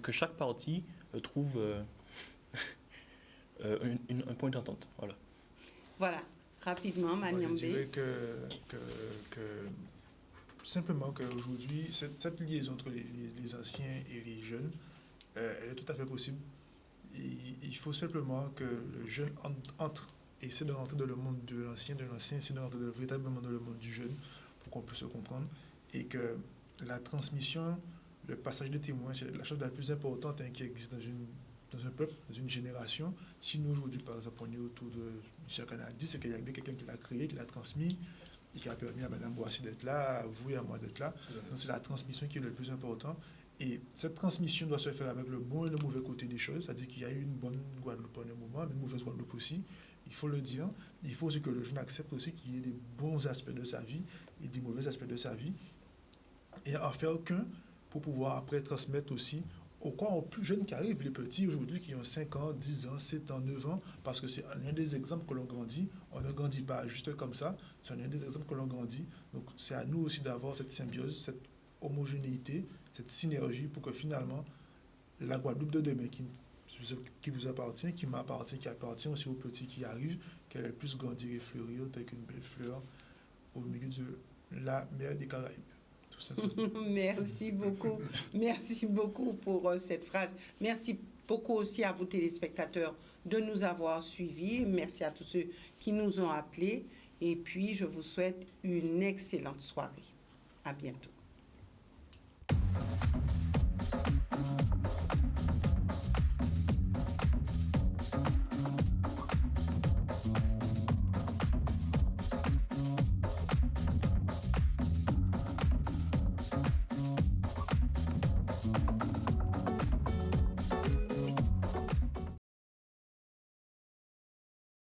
que chaque partie trouve un point d'entente. Voilà, rapidement, Maniambe. Je dirais que simplement qu'aujourd'hui, cette liaison entre les anciens et les jeunes, elle est tout à fait possible. Il faut simplement que le jeune essaie de rentrer dans le monde de l'ancien essaie de rentrer véritablement dans le monde du jeune pour qu'on puisse se comprendre et que la transmission, le passage des témoins, c'est la chose la plus importante qui existe dans un peuple, dans une génération. Si nous aujourd'hui, par exemple, on est autour de M. Canadi, c'est qu'il y a quelqu'un qui l'a créé, qui l'a transmis et qui a permis à Mme Boissy d'être là, à vous et à moi d'être là. Donc c'est la transmission qui est le plus important. Et cette transmission doit se faire avec le bon et le mauvais côté des choses, c'est-à-dire qu'il y a eu une bonne Guadeloupe pendant un moment, mais une mauvaise Guadeloupe aussi. Il faut le dire. Il faut aussi que le jeune accepte aussi qu'il y ait des bons aspects de sa vie et des mauvais aspects de sa vie. Et en faire qu'un pour pouvoir après transmettre aussi aux plus jeunes qui arrivent, les petits aujourd'hui qui ont 5 ans, 10 ans, 7 ans, 9 ans, parce que c'est un des exemples que l'on grandit. On ne grandit pas juste comme ça, c'est un des exemples que l'on grandit. Donc c'est à nous aussi d'avoir cette symbiose, cette homogénéité, cette synergie pour que finalement la Guadeloupe de demain qui vous appartient, qui m'appartient, qui appartient aussi aux petits qui arrivent, qu'elle puisse grandir et fleurir telle qu'une belle fleur au milieu de la mer des Caraïbes. Merci beaucoup. Merci beaucoup pour cette phrase. Merci beaucoup aussi à vous téléspectateurs de nous avoir suivis. Merci à tous ceux qui nous ont appelés. Et puis, je vous souhaite une excellente soirée. À bientôt.